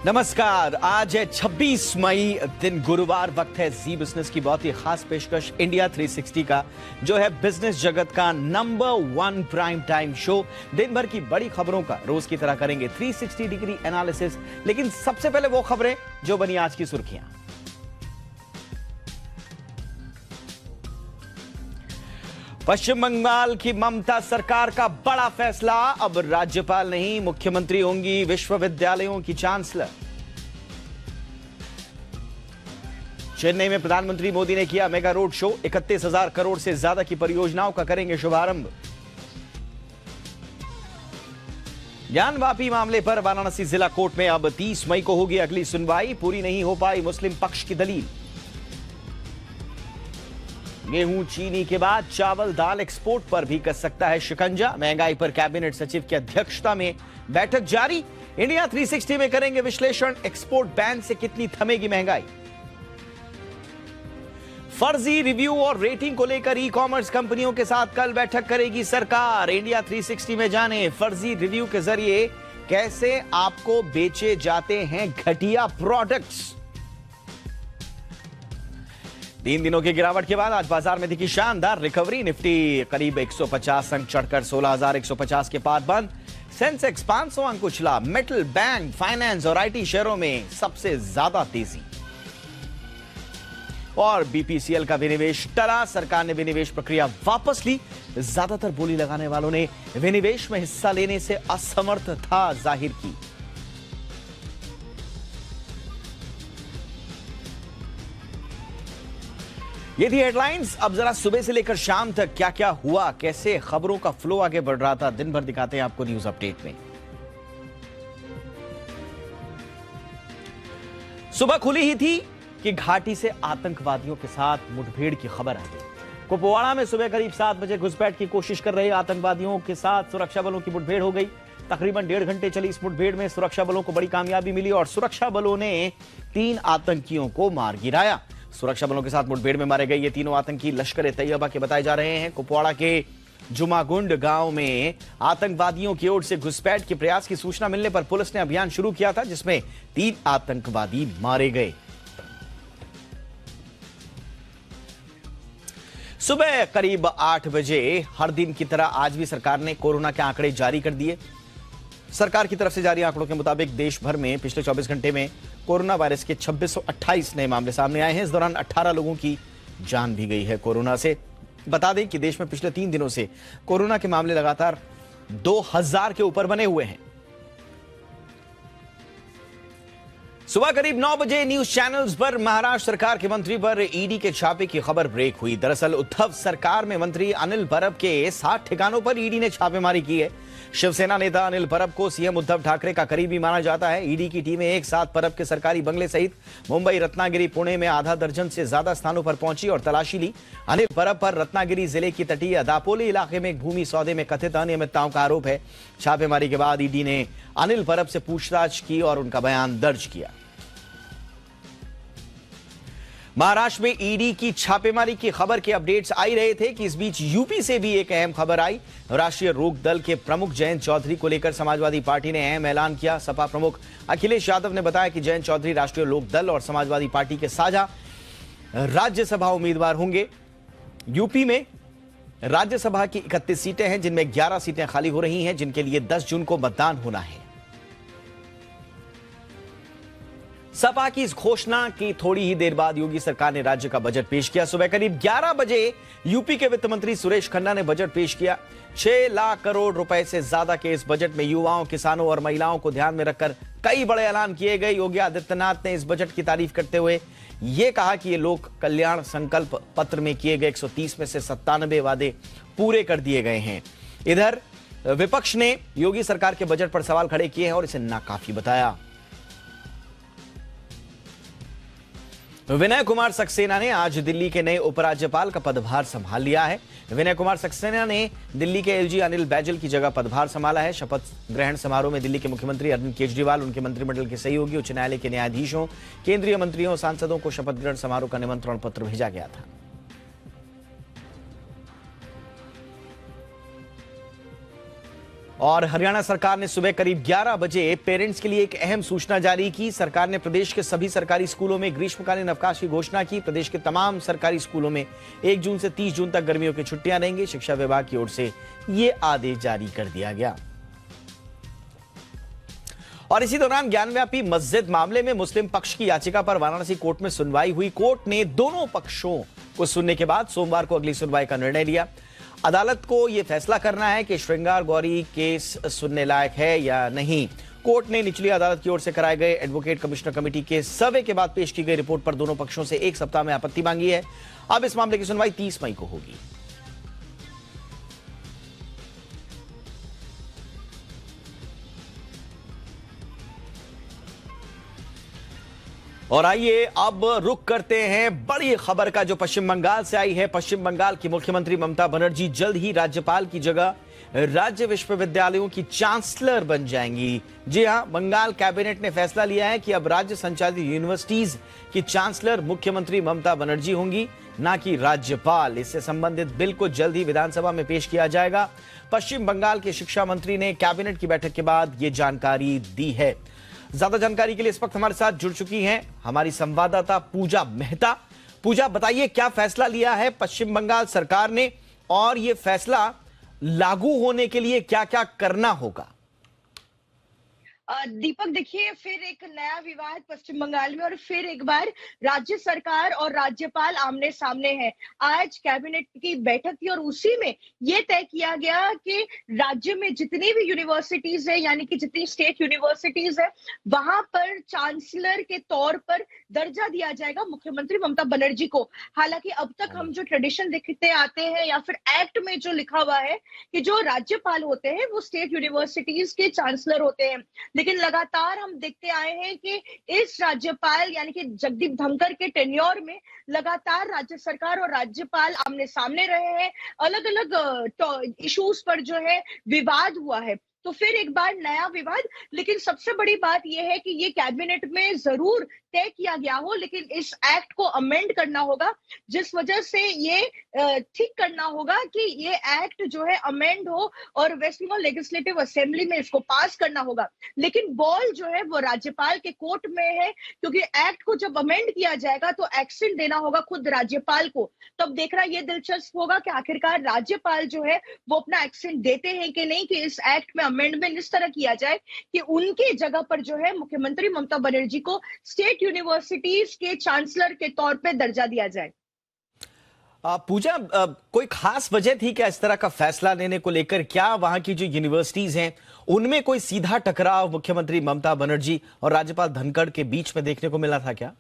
नमस्कार। आज है 26 मई, दिन गुरुवार। वक्त है जी बिजनेस की बहुत ही खास पेशकश इंडिया 360 का, जो है बिजनेस जगत का नंबर 1 प्राइम टाइम शो। दिन भर की बड़ी खबरों का रोज की तरह करेंगे 360 डिग्री एनालिसिस। लेकिन सबसे पहले वो खबरें जो बनी आज की सुर्खियां। पश्चिम बंगाल की ममता सरकार का बड़ा फैसला, अब राज्यपाल नहीं मुख्यमंत्री होंगी विश्वविद्यालयों की चांसलर। चेन्नई में प्रधानमंत्री मोदी ने किया मेगा रोड शो, 31,000 करोड़ से ज्यादा की परियोजनाओं का करेंगे शुभारंभ। ज्ञानवापी मामले पर वाराणसी जिला कोर्ट में अब 30 मई को होगी अगली सुनवाई। पूरी नहीं हो पाई मुस्लिम पक्ष की दलील। गेहूं चीनी के बाद चावल दाल एक्सपोर्ट पर भी कस सकता है शिकंजा। महंगाई पर कैबिनेट सचिव की अध्यक्षता में बैठक जारी। इंडिया 360 में करेंगे विश्लेषण, एक्सपोर्ट बैन से कितनी थमेगी महंगाई। फर्जी रिव्यू और रेटिंग को लेकर ई कॉमर्स कंपनियों के साथ कल बैठक करेगी सरकार। इंडिया 360 में जाने फर्जी रिव्यू के जरिए कैसे आपको बेचे जाते हैं घटिया प्रोडक्ट्स। 3 दिनों की गिरावट के बाद आज बाजार में दिखी शानदार रिकवरी। निफ्टी करीब 150 अंक चढ़कर 16,150 के पार बंद। सेंसेक्स 500 अंक उछला। मेटल, बैंक, फाइनेंस और आईटी शेयरों में सबसे ज्यादा तेजी। और बीपीसीएल का विनिवेश टला, सरकार ने विनिवेश प्रक्रिया वापस ली। ज्यादातर बोली लगाने वालों ने विनिवेश में हिस्सा लेने से असमर्थता जाहिर की। ये थी हेडलाइंस। अब जरा सुबह से लेकर शाम तक क्या क्या हुआ, कैसे खबरों का फ्लो आगे बढ़ रहा था, दिन भर दिखाते हैं आपको न्यूज अपडेट में। सुबह खुली ही थी कि घाटी से आतंकवादियों के साथ मुठभेड़ की खबर आ गई। कुपवाड़ा में सुबह करीब 7 बजे घुसपैठ की कोशिश कर रहे आतंकवादियों के साथ सुरक्षा बलों की मुठभेड़ हो गई। तकरीबन 1.5 घंटे चली इस मुठभेड़ में सुरक्षा बलों को बड़ी कामयाबी मिली और सुरक्षा बलों ने 3 आतंकियों को मार गिराया। सुरक्षा बलों के साथ मुठभेड़ में मारे गए ये तीनों आतंकी लश्कर ए तैयबा के बताए जा रहे हैं। कुपवाड़ा के जुमागुंड गांव में आतंकवादियों की ओर से घुसपैठ के प्रयास की सूचना मिलने पर पुलिस ने अभियान शुरू किया था, जिसमें 3 आतंकवादी मारे गए। सुबह करीब 8 बजे हर दिन की तरह आज भी सरकार ने कोरोना के आंकड़े जारी कर दिए। सरकार की तरफ से जारी आंकड़ों के मुताबिक देश भर में पिछले 24 घंटे में कोरोना वायरस के 2628 नए मामले सामने आए हैं। इस दौरान 18 लोगों की जान भी गई है कोरोना से। बता दें कि देश में पिछले 3 दिनों से कोरोना के मामले लगातार 2000 के ऊपर बने हुए हैं। सुबह करीब 9 बजे न्यूज चैनल्स पर महाराष्ट्र सरकार के मंत्री पर ईडी के छापे की खबर ब्रेक हुई। दरअसल उद्धव सरकार में मंत्री अनिल परब के 7 ठिकानों पर ईडी ने छापेमारी की है। शिवसेना नेता अनिल परब को सीएम उद्धव ठाकरे का करीबी माना जाता है। ईडी की टीमें एक साथ परब के सरकारी बंगले सहित मुंबई, रत्नागिरी, पुणे में आधा दर्जन से ज्यादा स्थानों पर पहुंची और तलाशी ली। अनिल परब पर रत्नागिरी जिले की तटीय दापोली इलाके में भूमि सौदे में कथित अनियमितताओं का आरोप है। छापेमारी के बाद ईडी ने अनिल परब से पूछताछ की और उनका बयान दर्ज किया। महाराष्ट्र में ईडी की छापेमारी की खबर के अपडेट्स आई रहे थे कि इस बीच यूपी से भी एक अहम खबर आई। राष्ट्रीय लोक दल के प्रमुख जयंत चौधरी को लेकर समाजवादी पार्टी ने अहम ऐलान किया। सपा प्रमुख अखिलेश यादव ने बताया कि जयंत चौधरी राष्ट्रीय लोक दल और समाजवादी पार्टी के साझा राज्यसभा उम्मीदवार होंगे। यूपी में राज्यसभा की 31 सीटें हैं, जिनमें 11 सीटें खाली हो रही हैं, जिनके लिए 10 जून को मतदान होना है। सपा की इस घोषणा की थोड़ी ही देर बाद योगी सरकार ने राज्य का बजट पेश किया। सुबह करीब 11 बजे यूपी के वित्त मंत्री सुरेश खन्ना ने बजट पेश किया। 6 लाख करोड़ रुपए से ज्यादा के इस बजट में युवाओं, किसानों और महिलाओं को ध्यान में रखकर कई बड़े ऐलान किए गए। योगी आदित्यनाथ ने इस बजट की तारीफ करते हुए यह कहा कि ये लोक कल्याण संकल्प पत्र में किए गए 130 में से 97 वादे पूरे कर दिए गए हैं। इधर विपक्ष ने योगी सरकार के बजट पर सवाल खड़े किए हैं और इसे नाकाफी बताया। विनय कुमार सक्सेना ने आज दिल्ली के नए उपराज्यपाल का पदभार संभाल लिया है। विनय कुमार सक्सेना ने दिल्ली के एलजी अनिल बैजल की जगह पदभार संभाला है। शपथ ग्रहण समारोह में दिल्ली के मुख्यमंत्री अरविंद केजरीवाल, उनके मंत्रिमंडल के सहयोगी, उच्च न्यायालय के न्यायाधीशों, केंद्रीय मंत्रियों और सांसदों को शपथ ग्रहण समारोह का निमंत्रण पत्र भेजा गया था। और हरियाणा सरकार ने सुबह करीब 11 बजे पेरेंट्स के लिए एक अहम सूचना जारी की। सरकार ने प्रदेश के सभी सरकारी स्कूलों में ग्रीष्मकालीन अवकाश की घोषणा की। प्रदेश के तमाम सरकारी स्कूलों में 1 जून से 30 जून तक गर्मियों की छुट्टियां रहेंगी। शिक्षा विभाग की ओर से यह आदेश जारी कर दिया गया। और इसी दौरान ज्ञानव्यापी मस्जिद मामले में मुस्लिम पक्ष की याचिका पर वाराणसी कोर्ट में सुनवाई हुई। कोर्ट ने दोनों पक्षों को सुनने के बाद सोमवार को अगली सुनवाई का निर्णय लिया। अदालत को यह फैसला करना है कि श्रृंगार गौरी केस सुनने लायक है या नहीं। कोर्ट ने निचली अदालत की ओर से कराए गए एडवोकेट कमिश्नर कमेटी के सर्वे के बाद पेश की गई रिपोर्ट पर दोनों पक्षों से 1 सप्ताह में आपत्ति मांगी है। अब इस मामले की सुनवाई 30 मई को होगी। और आइए अब रुक करते हैं बड़ी खबर का जो पश्चिम बंगाल से आई है। पश्चिम बंगाल की मुख्यमंत्री ममता बनर्जी जल्द ही राज्यपाल की जगह राज्य विश्वविद्यालयों की चांसलर बन जाएंगी। जी हां, बंगाल कैबिनेट ने फैसला लिया है कि अब राज्य संचालित यूनिवर्सिटीज की चांसलर मुख्यमंत्री ममता बनर्जी होंगी, ना कि राज्यपाल। इससे संबंधित बिल को जल्द ही विधानसभा में पेश किया जाएगा। पश्चिम बंगाल के शिक्षा मंत्री ने कैबिनेट की बैठक के बाद यह जानकारी दी है। ज्यादा जानकारी के लिए इस वक्त हमारे साथ जुड़ चुकी हैं हमारी संवाददाता पूजा मेहता। पूजा, बताइए क्या फैसला लिया है पश्चिम बंगाल सरकार ने और यह फैसला लागू होने के लिए क्या क्या करना होगा? दीपक, देखिए, फिर एक नया विवाद पश्चिम बंगाल में और फिर एक बार राज्य सरकार और राज्यपाल आमने सामने है। आज कैबिनेट की बैठक थी और उसी में यह तय किया गया कि राज्य में जितनी भी यूनिवर्सिटीज है, यानी कि जितनी स्टेट यूनिवर्सिटीज है, वहां पर चांसलर के तौर पर दर्जा दिया जाएगा मुख्यमंत्री ममता बनर्जी को। हालांकि अब तक हम जो ट्रेडिशन देखते आते हैं या फिर एक्ट में जो लिखा हुआ है कि जो राज्यपाल होते हैं वो स्टेट यूनिवर्सिटीज के चांसलर होते हैं, लेकिन लगातार हम देखते आए हैं कि इस राज्यपाल यानी कि जगदीप धनखड़ के टेन्योर में लगातार राज्य सरकार और राज्यपाल आमने सामने रहे हैं। अलग अलग इश्यूज पर जो है विवाद हुआ है, तो फिर एक बार नया विवाद। लेकिन सबसे बड़ी बात यह है कि ये कैबिनेट में जरूर तय किया गया हो, लेकिन इस एक्ट को अमेंड करना होगा, जिस वजह से ये ठीक करना होगा कि ये एक्ट जो है अमेंड हो और वेस्ट बंगाल लेजिस्लेटिव असेंबली में इसको पास करना होगा। लेकिन बॉल जो है वो राज्यपाल के कोर्ट में है, क्योंकि एक्ट को जब अमेंड किया जाएगा तो एक्शन देना होगा खुद राज्यपाल को। तब देखना ये दिलचस्प होगा कि आखिरकार राज्यपाल जो है वो अपना एक्शन देते हैं कि नहीं, कि इस एक्ट में अमेंडमेंट इस तरह किया जाए कि उनके जगह पर जो है मुख्यमंत्री ममता बनर्जी को स्टेट यूनिवर्सिटीज के चांसलर के तौर पे दर्जा दिया जाए। पूजा, कोई खास वजह थी क्या इस तरह का फैसला लेने को लेकर? क्या वहां की जो यूनिवर्सिटीज हैं उनमें कोई सीधा टकराव मुख्यमंत्री ममता बनर्जी और राज्यपाल धनखड़ के बीच में देखने को मिला था क्या?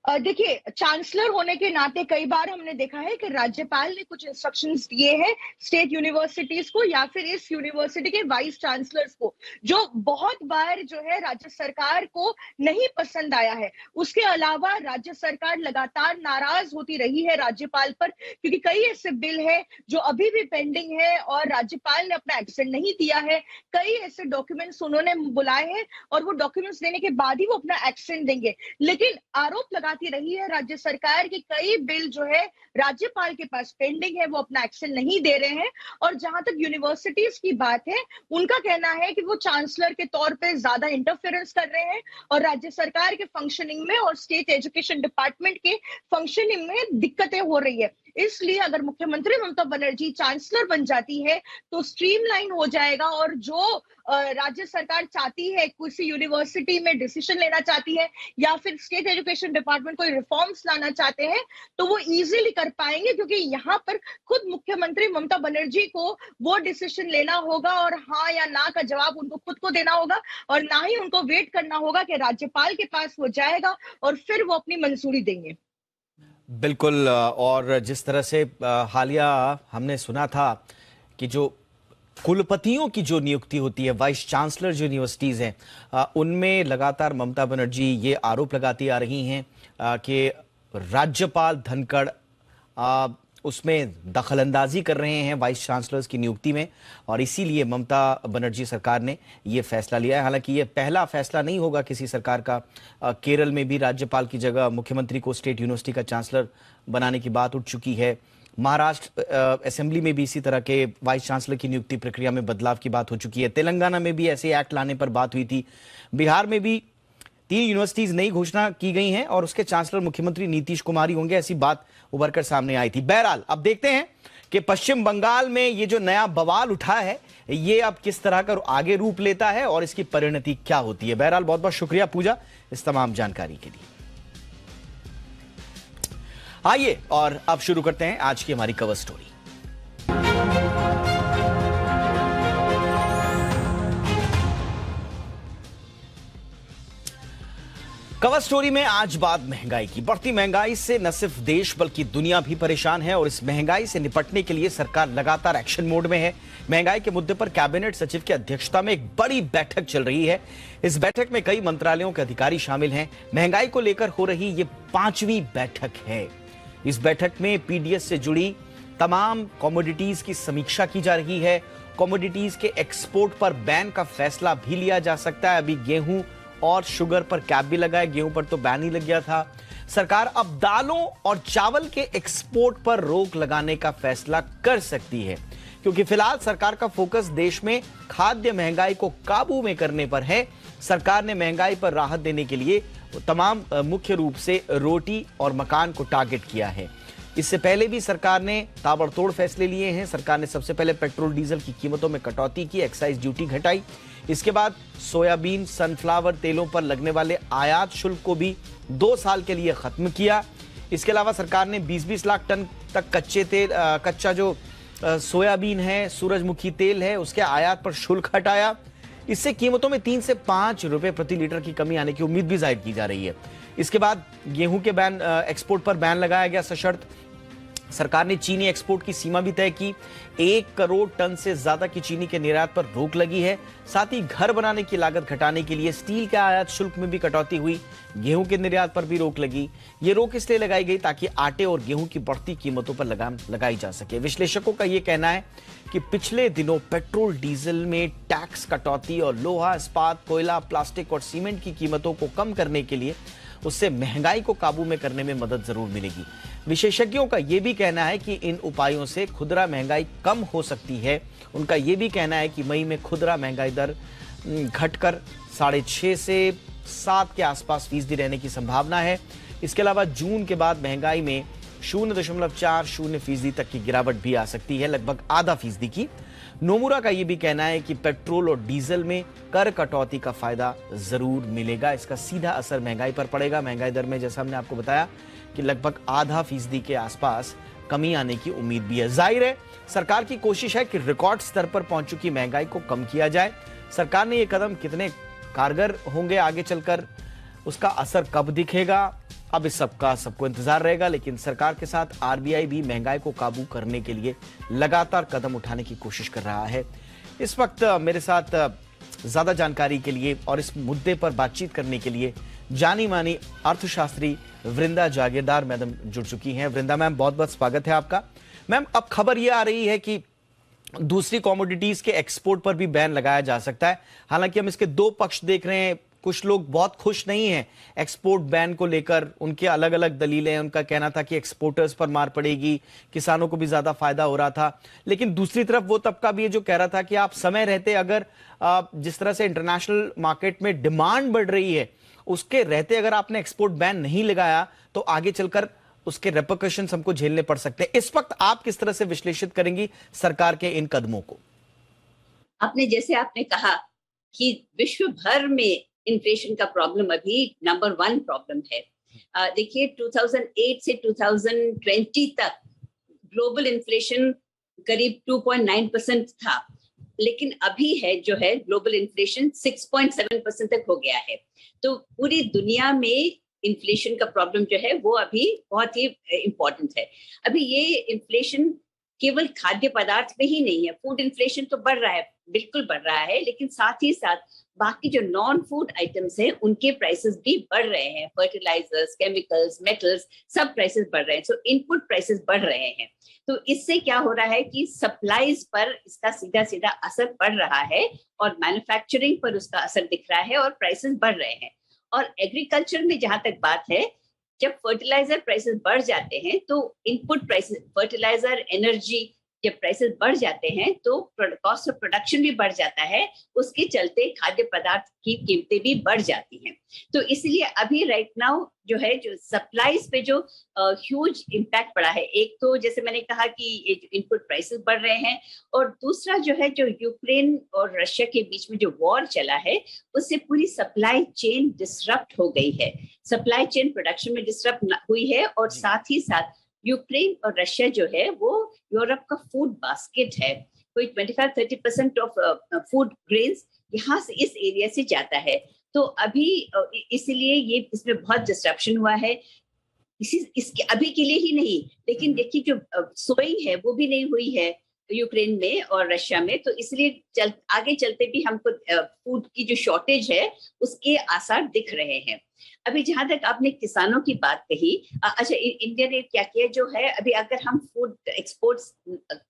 देखिए, चांसलर होने के नाते कई बार हमने देखा है कि राज्यपाल ने कुछ इंस्ट्रक्शंस दिए हैं स्टेट यूनिवर्सिटीज को या फिर इस यूनिवर्सिटी के वाइस चांसलर्स को, जो बहुत बार जो है राज्य सरकार को नहीं पसंद आया है। उसके अलावा राज्य सरकार लगातार नाराज होती रही है राज्यपाल पर, क्योंकि कई ऐसे बिल है जो अभी भी पेंडिंग है और राज्यपाल ने अपना एक्शन नहीं दिया है। कई ऐसे डॉक्यूमेंट्स उन्होंने बुलाए हैं और वो डॉक्यूमेंट्स देने के बाद ही वो अपना एक्शन देंगे। लेकिन आरोप लगा रही है राज्य सरकार की कई बिल जो है राज्यपाल के पास पेंडिंग है, वो अपना एक्शन नहीं दे रहे हैं। और जहां तक यूनिवर्सिटीज की बात है, उनका कहना है कि वो चांसलर के तौर पे ज्यादा इंटरफेरेंस कर रहे हैं और राज्य सरकार के फंक्शनिंग में और स्टेट एजुकेशन डिपार्टमेंट के फंक्शनिंग में दिक्कतें हो रही है। इसलिए अगर मुख्यमंत्री ममता बनर्जी चांसलर बन जाती है तो स्ट्रीमलाइन हो जाएगा और जो राज्य सरकार चाहती है, किसी यूनिवर्सिटी में डिसीजन लेना चाहती है या फिर स्टेट एजुकेशन डिपार्टमेंट कोई रिफॉर्म्स लाना चाहते हैं, तो वो इजीली कर पाएंगे, क्योंकि यहाँ पर खुद मुख्यमंत्री ममता बनर्जी को वो डिसीजन लेना होगा और हाँ या ना का जवाब उनको खुद को देना होगा, और ना ही उनको वेट करना होगा कि राज्यपाल के पास वो जाएगा और फिर वो अपनी मंजूरी देंगे। बिल्कुल। और जिस तरह से हालिया हमने सुना था कि जो कुलपतियों की जो नियुक्ति होती है, वाइस चांसलर जो यूनिवर्सिटीज हैं, उनमें लगातार ममता बनर्जी ये आरोप लगाती आ रही हैं कि राज्यपाल धनखड़ उसमें दखलंदाजी कर रहे हैं वाइस चांसलर्स की नियुक्ति में, और इसीलिए ममता बनर्जी सरकार ने ये फैसला लिया है। हालांकि ये पहला फैसला नहीं होगा किसी सरकार का। केरल में भी राज्यपाल की जगह मुख्यमंत्री को स्टेट यूनिवर्सिटी का चांसलर बनाने की बात उठ चुकी है। महाराष्ट्र असेंबली में भी इसी तरह के वाइस चांसलर की नियुक्ति प्रक्रिया में बदलाव की बात हो चुकी है। तेलंगाना में भी ऐसे एक्ट लाने पर बात हुई थी। बिहार में भी 3 यूनिवर्सिटीज नई घोषणा की गई हैं और उसके चांसलर मुख्यमंत्री नीतीश कुमार ही होंगे, ऐसी बात उभरकर सामने आई थी। बहरहाल अब देखते हैं कि पश्चिम बंगाल में ये जो नया बवाल उठा है ये अब किस तरह का आगे रूप लेता है और इसकी परिणति क्या होती है। बहरहाल बहुत बहुत शुक्रिया पूजा इस तमाम जानकारी के लिए। आइए और अब शुरू करते हैं आज की हमारी कवर स्टोरी। कवर स्टोरी में आज बात महंगाई की। बढ़ती महंगाई से न सिर्फ देश बल्कि दुनिया भी परेशान है और इस महंगाई से निपटने के लिए सरकार लगातार एक्शन मोड में है। महंगाई के मुद्दे पर कैबिनेट सचिव की अध्यक्षता में एक बड़ी बैठक चल रही है। इस बैठक में कई मंत्रालयों के अधिकारी शामिल हैं। महंगाई को लेकर हो रही ये 5वीं बैठक है। इस बैठक में पीडीएस से जुड़ी तमाम कमोडिटीज की समीक्षा की जा रही है। कमोडिटीज के एक्सपोर्ट पर बैन का फैसला भी लिया जा सकता है। अभी गेहूं और शुगर पर कैप भी लगा है, गेहूं पर तो बैन ही लग गया था। सरकार अब दालों और चावल के एक्सपोर्ट पर रोक लगाने का फैसला कर सकती है, क्योंकि फिलहाल सरकार का फोकस देश में खाद्य महंगाई को काबू में करने पर है। सरकार ने महंगाई पर राहत देने के लिए तमाम मुख्य रूप से रोटी और मकान को टारगेट किया है। इससे पहले भी सरकार ने ताबड़तोड़ फैसले लिए हैं। सरकार ने सबसे पहले पेट्रोल डीजल की कीमतों में कटौती की, एक्साइज ड्यूटी घटाई। इसके बाद सोयाबीन, सनफ्लावर तेलों पर लगने वाले आयात शुल्क को भी 2 साल के लिए खत्म किया। इसके अलावा सरकार ने 20-20 लाख टन तक कच्चा जो सोयाबीन है, सूरजमुखी तेल है, उसके आयात पर शुल्क हटाया। इससे कीमतों में 3 से 5 रुपए प्रति लीटर की कमी आने की उम्मीद भी जाहिर की जा रही है। इसके बाद गेहूं के एक्सपोर्ट पर बैन लगाया गया सशर्त। सरकार ने चीनी एक्सपोर्ट की सीमा भी तय की। 1 करोड़ टन से ज्यादा की चीनी के निर्यात पर रोक लगी है। साथ ही घर बनाने की लागत घटाने के लिए स्टील के आयात शुल्क में भी कटौती हुई। गेहूं के निर्यात पर भी रोक लगी। ये रोक इसलिए लगाई गई ताकि आटे और गेहूं की बढ़ती कीमतों पर लगाम लगाई जा सके। विश्लेषकों का यह कहना है कि पिछले दिनों पेट्रोल डीजल में टैक्स कटौती और लोहा, इस्पात, कोयला, प्लास्टिक और सीमेंट की कीमतों को कम करने के लिए उससे महंगाई को काबू में करने में मदद जरूर मिलेगी। विशेषज्ञों का यह भी कहना है कि इन उपायों से खुदरा महंगाई कम हो सकती है। उनका यह भी कहना है कि मई में खुदरा महंगाई दर घटकर 6.5 से 7 के आसपास फीसदी रहने की संभावना है। इसके अलावा जून के बाद महंगाई में 0.40% तक की गिरावट भी आ सकती है, लगभग आधा फीसदी की। नोमुरा का यह भी कहना है कि पेट्रोल और डीजल में कर कटौती का फायदा जरूर मिलेगा। इसका सीधा असर महंगाई पर पड़ेगा। महंगाई दर में जैसा हमने आपको बताया कि लगभग आधा फीसदी के आसपास कमी आने की उम्मीद भी है। जाहिर है सरकार की कोशिश है कि रिकॉर्ड स्तर पर पहुंच चुकी महंगाई को कम किया जाए। सरकार ने ये कदम कितने कारगर होंगे आगे चलकर, उसका असर कब दिखेगा, अब इस सबका सबको इंतजार रहेगा। लेकिन सरकार के साथ आरबीआई भी महंगाई को काबू करने के लिए लगातार कदम उठाने की कोशिश कर रहा है। इस वक्त मेरे साथ ज्यादा जानकारी के लिए और इस मुद्दे पर बातचीत करने के लिए जानी मानी अर्थशास्त्री वृंदा जागीरदार मैडम जुड़ चुकी हैं। वृंदा मैम, बहुत बहुत स्वागत है आपका। मैम, अब खबर यह आ रही है कि दूसरी कमोडिटीज के एक्सपोर्ट पर भी बैन लगाया जा सकता है। हालांकि हम इसके 2 पक्ष देख रहे हैं। कुछ लोग बहुत खुश नहीं हैं एक्सपोर्ट बैन को लेकर, उनके अलग अलग दलीलें हैं। उनका कहना था कि एक्सपोर्टर्स पर मार पड़ेगी, किसानों को भी ज्यादा फायदा हो रहा था। लेकिन दूसरी तरफ वो तबका भी है जो कह रहा था कि आप समय रहते अगर जिस तरह से इंटरनेशनल मार्केट में डिमांड बढ़ रही है उसके रहते अगर आपने एक्सपोर्ट बैन नहीं लगाया तो आगे चलकर उसके रेपरकशंस हमको झेलने पड़ सकते हैं। इस वक्त आप किस तरह से विश्लेषित करेंगी सरकार के इन कदमों को? आपने कहा कि विश्व भर में इन्फ्लेशन का प्रॉब्लम अभी नंबर 1 प्रॉब्लम है। देखिए 2008 से 2020 तक ग्लोबल इन्फ्लेशन करीब 2.9% था, लेकिन अभी जो है ग्लोबल इन्फ्लेशन 6.7% तक हो गया है। तो पूरी दुनिया में इन्फ्लेशन का प्रॉब्लम जो है वो अभी बहुत ही इम्पोर्टेंट है। अभी ये इन्फ्लेशन केवल खाद्य पदार्थ में ही नहीं है, फूड इन्फ्लेशन तो बढ़ रहा है, बिल्कुल बढ़ रहा है, लेकिन साथ ही साथ बाकी जो नॉन फूड आइटम्स हैं उनके प्राइसेस भी बढ़ रहे हैं। फर्टिलाइजर्स, केमिकल्स, मेटल्स, सब प्राइसेस बढ़ रहे हैं। सो इनपुट प्राइसेस बढ़ रहे हैं। तो इससे क्या हो रहा है कि सप्लाईज पर इसका सीधा सीधा असर पड़ रहा है और मैन्युफैक्चरिंग पर उसका असर दिख रहा है और प्राइसेस बढ़ रहे हैं। और एग्रीकल्चर में जहां तक बात है जब फर्टिलाइजर प्राइसेस बढ़ जाते हैं तो इनपुट प्राइसेस, फर्टिलाइजर, एनर्जी, जब प्राइसेस बढ़ जाते हैं तो कॉस्ट ऑफ प्रोडक्शन भी बढ़ जाता है, उसके चलते खाद्य पदार्थ की कीमतें भी बढ़ जाती हैं। तो इसलिए अभी राइट नाउ जो है, जो सप्लाईज पे जो ह्यूज इम्पैक्ट पड़ा है, एक तो जैसे मैंने कहा कि इनपुट प्राइसेस बढ़ रहे हैं, और दूसरा जो है, जो यूक्रेन और रशिया के बीच में जो वॉर चला है, उससे पूरी सप्लाई चेन डिसरप्ट हो गई है, सप्लाई चेन प्रोडक्शन में डिसरप्ट हुई है, और साथ ही साथ यूक्रेन और रशिया जो है वो यूरोप का फूड बास्केट है, कोई 25-30% ऑफ फूड ग्रेन्स यहाँ से, इस एरिया से जाता है। तो अभी इसलिए ये इसमें बहुत डिस्ट्रप्शन हुआ है, इसके अभी के लिए ही नहीं, लेकिन देखिए जो सोइंग है वो भी नहीं हुई है यूक्रेन में और रशिया में, तो इसलिए आगे चलते भी हमको फूड की जो शॉर्टेज है उसके आसार दिख रहे हैं। अभी जहां तक आपने किसानों की बात कही, अच्छा, इंडिया ने क्या किया जो है, अभी अगर हम फूड एक्सपोर्ट्स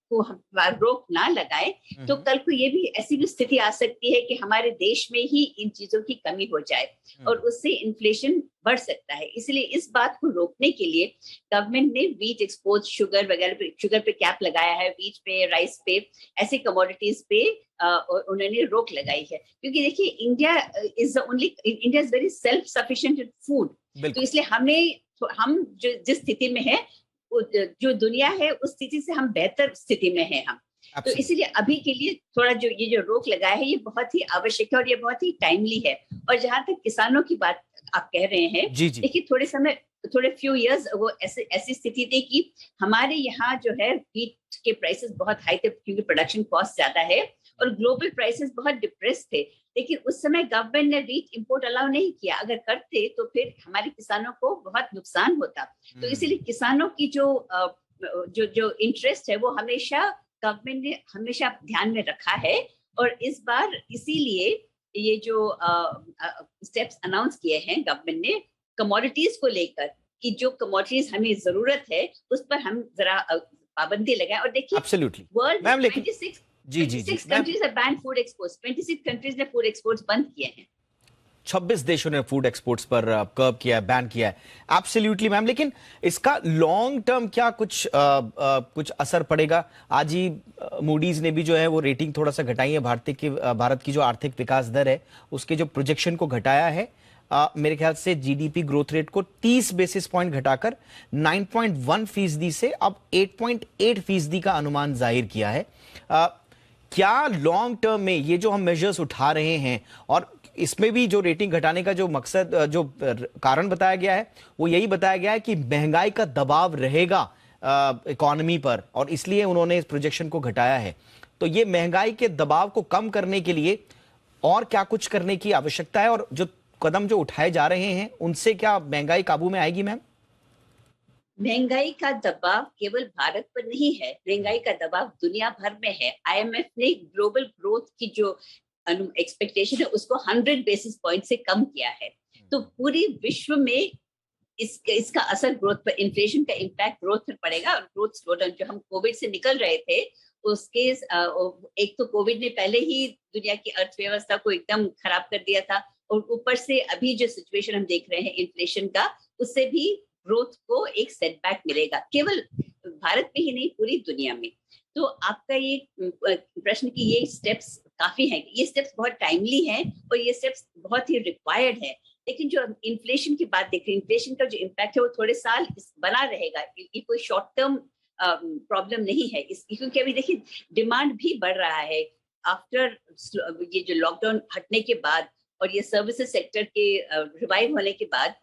को हम रोक ना लगाए तो कल को ये भी ऐसी भी स्थिति आ सकती है कि हमारे देश में ही इन चीजों की कमी हो जाए और उससे इन्फ्लेशन बढ़ सकता है। इसलिए इस बात को रोकने के लिए गवर्नमेंट ने वीट एक्सपोर्ट, शुगर वगैरह पे, शुगर पे कैप लगाया है, वीट पे, राइस पे, ऐसे कमोडिटीज पे उन्होंने रोक लगाई है, क्योंकि देखिए India is very self sufficient in food. तो इसलिए हम जो जिस स्थिति में है, जो दुनिया है उस स्थिति से हम बेहतर स्थिति में है हम। तो इसीलिए अभी के लिए थोड़ा ये जो रोक लगाया है ये बहुत ही आवश्यक है और ये बहुत ही टाइमली है। और जहां तक किसानों की बात आप कह रहे हैं, देखिए थोड़े फ्यू इयर्स वो ऐसी स्थिति थी कि हमारे यहाँ जो है वीट के प्राइसेस बहुत हाई थे, क्योंकि प्रोडक्शन कॉस्ट ज्यादा है और ग्लोबल प्राइसेस बहुत डिप्रेस थे, लेकिन उस समय गवर्नमेंट ने वीट इंपोर्ट अलाउ नहीं किया। अगर करते तो फिर हमारे किसानों को बहुत नुकसान होता। तो इसीलिए किसानों की जो इंटरेस्ट है वो हमेशा गवर्नमेंट ने हमेशा ध्यान में रखा है, और इस बार इसीलिए ये जो स्टेप्स अनाउंस किए हैं गवर्नमेंट ने कमोडिटीज को लेकर, कि जो कमोडिटीज हमें जरूरत है उस पर हम जरा पाबंदी लगाएं। और देखिए वर्ल्ड में 26 countries have banned food exports, 26 countries ने फूड एक्सपोर्ट्स बंद किए हैं। 26 देशों ने फूड एक्सपोर्ट्स पर कर्ब किया है, बैन किया है। एब्सोल्युटली मैम, लेकिन इसका लॉन्ग टर्म क्या कुछ असर पड़ेगा? आज ही मूडीज ने भी जो है वो रेटिंग थोड़ा सा घटाई है, भारत की जो आर्थिक विकास दर है उसके जो प्रोजेक्शन को घटाया है। मेरे ख्याल से जीडीपी ग्रोथ रेट को 30 बेसिस पॉइंट घटाकर 9.1% से अब 8.8% का अनुमान जाहिर किया है। क्या लॉन्ग टर्म में ये जो हम मेजर्स उठा रहे हैं, और इसमें भी जो रेटिंग घटाने का जो मकसद, जो कारण बताया गया है वो यही बताया गया है कि महंगाई का दबाव रहेगा इकोनॉमी पर, और इसलिए उन्होंने इस प्रोजेक्शन को घटाया है। तो ये महंगाई के दबाव को कम करने के लिए और क्या कुछ करने की आवश्यकता है, और जो कदम जो उठाए जा रहे हैं उनसे क्या महंगाई काबू में आएगी मैम? महंगाई का दबाव केवल भारत पर नहीं है, महंगाई का दबाव दुनिया भर में है। आईएमएफ ने ग्लोबल ग्रोथ की जो एक्सपेक्टेशन है उसको 100 बेसिस पॉइंट से कम किया है। तो पूरी विश्व में इसका असर ग्रोथ पर, इन्फ्लेशन का इम्पैक्ट ग्रोथ पर पड़ेगा। और ग्रोथ स्लोडाउन, जो हम कोविड से निकल रहे थे उसके, एक तो कोविड ने पहले ही दुनिया की अर्थव्यवस्था को एकदम खराब कर दिया था, और ऊपर से अभी जो सिचुएशन हम देख रहे हैं इन्फ्लेशन का, उससे भी ग्रोथ को एक सेटबैक मिलेगा, केवल भारत में ही नहीं पूरी दुनिया में। तो आपका ये प्रश्न कि ये स्टेप्स काफी हैं, ये स्टेप्स बहुत टाइमली हैं और ये स्टेप्स बहुत ही रिक्वायर्ड है। लेकिन जो इन्फ्लेशन की बात देख रहे हैं, इन्फ्लेशन का जो इम्पैक्ट है वो थोड़े साल बना रहेगा, ये कोई शॉर्ट टर्म प्रॉब्लम नहीं है क्योंकि अभी देखिए डिमांड भी बढ़ रहा है आफ्टर ये जो लॉकडाउन हटने के बाद और ये सर्विसेज सेक्टर के रिवाइव होने के बाद,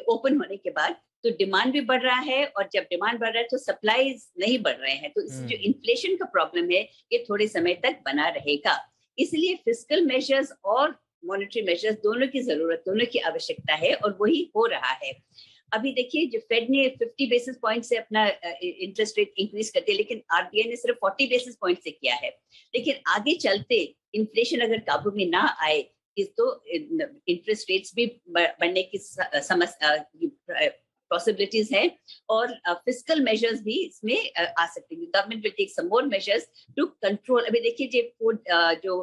ओपन होने के बाद, तो डिमांड भी बढ़ रहा है, और जब डिमांड बढ़ रहा है तो सप्लाईज नहीं बढ़ रहे हैं। तो इस जो इन्फ्लेशन का प्रॉब्लम है ये थोड़े समय तक बना रहेगा। इसलिए फिस्कल मेजर्स और मॉनेटरी मेजर्स दोनों की जरूरत, दोनों की आवश्यकता है, और वही हो रहा है। अभी देखिए जो फेड ने 50 बेसिस पॉइंट से अपना इंटरेस्ट रेट इंक्रीज कर दिया, लेकिन आरबीआई ने सिर्फ 40 बेसिस पॉइंट से किया है। लेकिन आगे चलते इन्फ्लेशन अगर काबू में ना आए तो इंटरेस्ट रेट्स भी बढ़ने की पॉसिबिलिटीज है, और फिस्कल मेजर्स भी इसमें आ सकते हैं। Government will take some more measures to control. अभी देखिए जो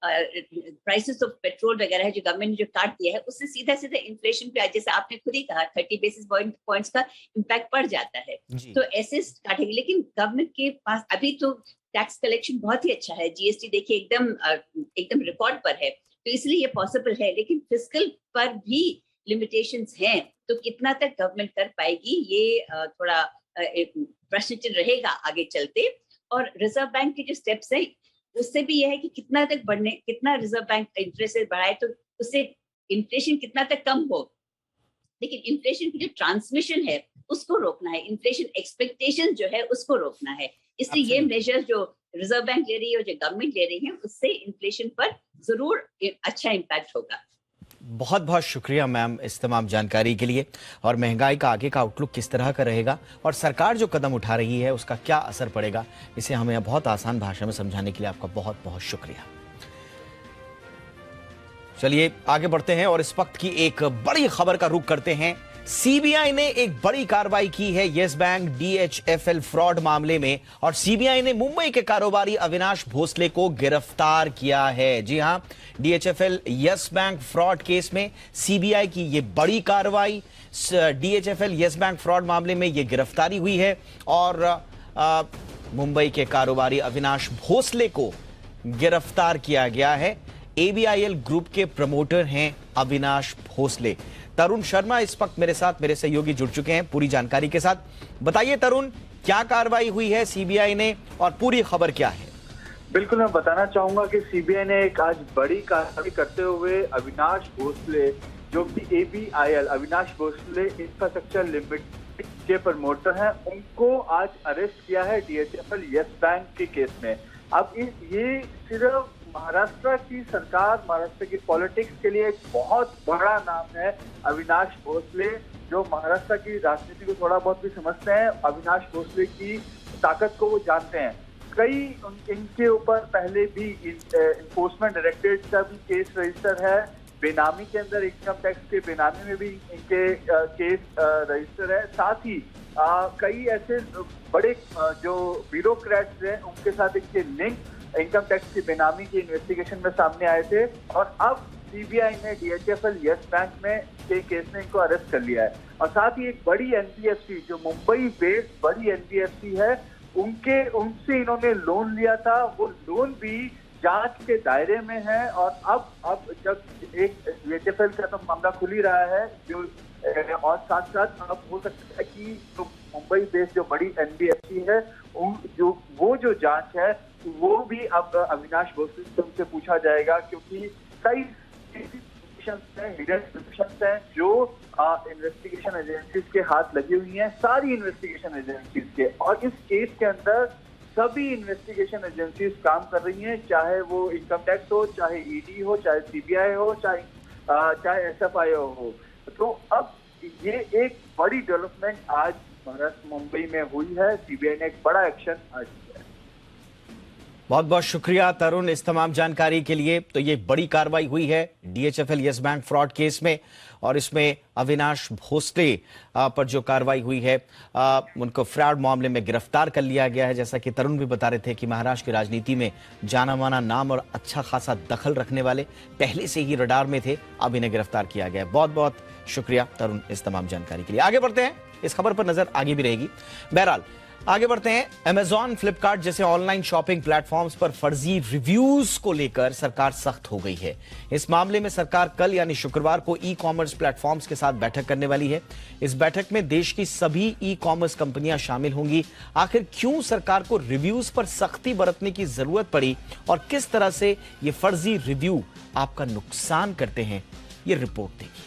प्राइसेस ऑफ पेट्रोल वगैरह है जो गवर्नमेंट ने जो काट दिया है, उससे सीधा सीधा इन्फ्लेशन पे, जैसे आपने खुद ही कहा, 30 बेसिस पॉइंट्स का इम्पैक्ट पड़ जाता है। तो ऐसे काटेंगे, लेकिन गवर्नमेंट के पास अभी तो टैक्स कलेक्शन बहुत ही अच्छा है। जीएसटी देखिए एकदम रिकॉर्ड पर है, तो इसलिए ये पॉसिबल है। लेकिन फिस्कल पर भी लिमिटेशंस हैं, तो कितना तक गवर्नमेंट कर पाएगी, ये थोड़ा प्रश्न चिन्ह रहेगा आगे चलते। और रिजर्व बैंक के जो स्टेप्स हैं, उससे भी यह है कि कितना रिजर्व बैंक इंटरेस्ट रेट बढ़ाए तो उससे इन्फ्लेशन कितना तक कम हो। लेकिन इन्फ्लेशन की जो ट्रांसमिशन है उसको रोकना है, इन्फ्लेशन एक्सपेक्टेशन जो है उसको रोकना है। इसलिए ये मेजर जो रिजर्व बैंक ले रही है और जो गवर्नमेंट ले रही है, उससे इन्फ्लेशन पर जरूर अच्छा इम्पैक्ट होगा। बहुत बहुत शुक्रिया मैम इस तमाम जानकारी के लिए। और महंगाई का आगे का आउटलुक किस तरह का रहेगा और सरकार जो कदम उठा रही है उसका क्या असर पड़ेगा, इसे हमें बहुत आसान भाषा में समझाने के लिए आपका बहुत बहुत शुक्रिया। चलिए आगे बढ़ते हैं और इस वक्त की एक बड़ी खबर का रुख करते हैं। सीबीआई ने एक बड़ी कार्रवाई की है यस बैंक डीएचएफएल फ्रॉड मामले में, और सीबीआई ने मुंबई के कारोबारी अविनाश भोसले को गिरफ्तार किया है। जी हां, DHFL yes bank fraud case में सीबीआई की यह बड़ी कार्रवाई, डीएचएफएल यस बैंक फ्रॉड मामले में यह गिरफ्तारी हुई है और मुंबई के कारोबारी अविनाश भोसले को गिरफ्तार किया गया है। एबीआईएल ग्रुप के प्रमोटर हैं अविनाश भोसले। तरुण शर्मा इस वक्त मेरे साथ, मेरे सहयोगी जुड़ चुके हैं पूरी जानकारी के साथ। बताइए तरुण, क्या कार्रवाई हुई है सीबीआई ने और पूरी खबर क्या है? बिल्कुल, मैं बताना चाहूंगा कि सीबीआई ने एक आज बड़ी कार्रवाई करते हुए अविनाश भोसले, जो कि एबीआईएल अविनाश भोसले इंफ्रास्ट्रक्चर लिमिटेड के प्रमोटर हैं, उनको आज अरेस्ट किया है डीएचएफएल यस बैंक के केस में। अब ये सिर्फ महाराष्ट्र की सरकार, महाराष्ट्र की पॉलिटिक्स के लिए एक बहुत बड़ा नाम है अविनाश भोसले, जो महाराष्ट्र की राजनीति को थोड़ा बहुत भी समझते हैं। अविनाश भोसले की ताकत को वो जानते हैं। कई इनके ऊपर पहले भी इन्फोर्समेंट डायरेक्टरेट का भी केस रजिस्टर है, बेनामी के अंदर इनकम टैक्स के बेनामी में भी इनके केस रजिस्टर है। साथ ही कई ऐसे बड़े जो ब्यूरोक्रेट्स हैं उनके साथ इनके लिंक इनकम टैक्स की बेनामी की इन्वेस्टिगेशन में सामने आए थे, और अब सीबीआई ने डीएचएफएल यस बैंक में के केस में इनको अरेस्ट कर लिया है। और साथ ही एक बड़ी एनबीएफसी, जो मुंबई बेस्ड बड़ी एनबीएफसी है, उनसे इन्होंने लोन लिया था, वो लोन भी जांच के दायरे में है। और अब जब एक डीएचएफएल का तो मामला खुल ही रहा है, जो और साथ साथ अब हो सकता है कि जो मुंबई बेस्ड जो बड़ी एनबीएफसी है, वो जो जांच है वो भी अब अविनाश भोसले से उनसे पूछा जाएगा, क्योंकि कई हिडन हैं जो इन्वेस्टिगेशन एजेंसीज के हाथ लगी हुई हैं, सारी इन्वेस्टिगेशन एजेंसीज के। और इस केस के अंदर सभी इन्वेस्टिगेशन एजेंसीज काम कर रही हैं, चाहे वो इनकम टैक्स हो, चाहे ईडी हो, चाहे सीबीआई हो, चाहे एसएफआईओ हो। तो अब ये एक बड़ी डेवलपमेंट आज महाराष्ट्र मुंबई में हुई है। सीबीआई ने एक बड़ा एक्शन आज किया है। बहुत बहुत शुक्रिया तरुण इस तमाम जानकारी के लिए। तो ये बड़ी कार्रवाई हुई है DHFL yes bank fraud case में, और इसमें अविनाश भोसले पर जो कार्रवाई हुई है, उनको फ्रॉड मामले में गिरफ्तार कर लिया गया है। जैसा कि तरुण भी बता रहे थे कि महाराष्ट्र की राजनीति में जाना माना नाम और अच्छा खासा दखल रखने वाले पहले से ही रडार में थे, अब इन्हें गिरफ्तार किया गया है। बहुत बहुत शुक्रिया तरुण इस तमाम जानकारी के लिए। आगे बढ़ते हैं, इस खबर पर नजर आगे भी रहेगी। बहरहाल आगे बढ़ते हैं। अमेजॉन, फ्लिपकार्ट जैसे ऑनलाइन शॉपिंग प्लेटफॉर्म्स पर फर्जी रिव्यूज को लेकर सरकार सख्त हो गई है। इस मामले में सरकार कल यानी शुक्रवार को ई कॉमर्स प्लेटफॉर्म्स के साथ बैठक करने वाली है। इस बैठक में देश की सभी ई कॉमर्स कंपनियां शामिल होंगी। आखिर क्यों सरकार को रिव्यूज पर सख्ती बरतने की जरूरत पड़ी और किस तरह से ये फर्जी रिव्यू आपका नुकसान करते हैं, ये रिपोर्ट देखिए।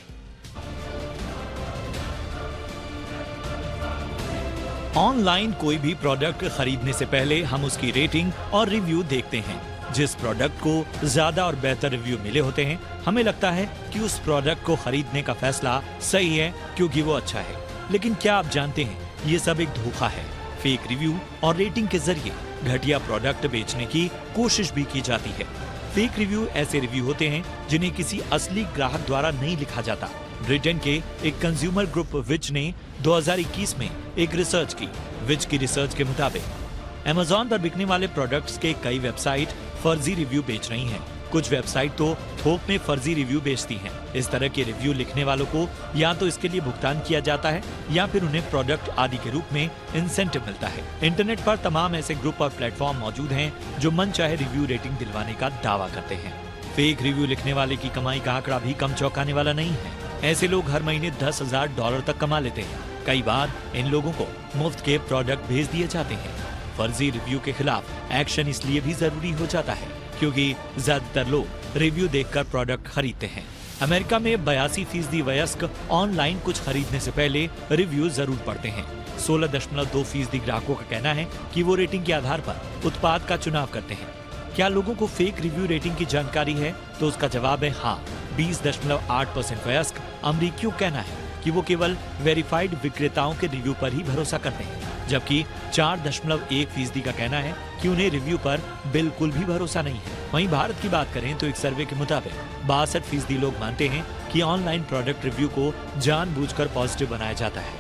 ऑनलाइन कोई भी प्रोडक्ट खरीदने से पहले हम उसकी रेटिंग और रिव्यू देखते हैं। जिस प्रोडक्ट को ज्यादा और बेहतर रिव्यू मिले होते हैं, हमें लगता है कि उस प्रोडक्ट को खरीदने का फैसला सही है क्योंकि वो अच्छा है। लेकिन क्या आप जानते हैं, ये सब एक धोखा है। फेक रिव्यू और रेटिंग के जरिए घटिया प्रोडक्ट बेचने की कोशिश भी की जाती है। फेक रिव्यू ऐसे रिव्यू होते हैं जिन्हें किसी असली ग्राहक द्वारा नहीं लिखा जाता। ब्रिटेन के एक कंज्यूमर ग्रुप विच ने 2021 में एक रिसर्च की। विच की रिसर्च के मुताबिक अमेजॉन पर बिकने वाले प्रोडक्ट्स के कई वेबसाइट फर्जी रिव्यू बेच रही हैं। कुछ वेबसाइट तो थोक में फर्जी रिव्यू बेचती हैं। इस तरह के रिव्यू लिखने वालों को या तो इसके लिए भुगतान किया जाता है या फिर उन्हें प्रोडक्ट आदि के रूप में इंसेंटिव मिलता है। इंटरनेट पर तमाम ऐसे ग्रुप और प्लेटफॉर्म मौजूद हैं जो मनचाहे रिव्यू रेटिंग दिलवाने का दावा करते हैं। फेक रिव्यू लिखने वाले की कमाई का आंकड़ा भी कम चौंकाने वाला नहीं है। ऐसे लोग हर महीने $10,000 तक कमा लेते हैं। कई बार इन लोगों को मुफ्त के प्रोडक्ट भेज दिए जाते हैं। फर्जी रिव्यू के खिलाफ एक्शन इसलिए भी जरूरी हो जाता है क्योंकि ज्यादातर लोग रिव्यू देखकर प्रोडक्ट खरीदते हैं। अमेरिका में 82% वयस्क ऑनलाइन कुछ खरीदने से पहले रिव्यू जरूर पढ़ते हैं। 16.2% ग्राहकों का कहना है कि वो रेटिंग के आधार पर उत्पाद का चुनाव करते हैं। क्या लोगों को फेक रिव्यू रेटिंग की जानकारी है? तो उसका जवाब है हाँ। 20.8% वयस्क अमेरिकियों कहना है कि वो केवल वेरीफाइड विक्रेताओं के रिव्यू पर ही भरोसा करते हैं, जबकि 4.1% का कहना है कि उन्हें रिव्यू पर बिल्कुल भी भरोसा नहीं है। वहीं भारत की बात करें तो एक सर्वे के मुताबिक 62% लोग मानते हैं कि ऑनलाइन प्रोडक्ट रिव्यू को जानबूझकर पॉजिटिव बनाया जाता है।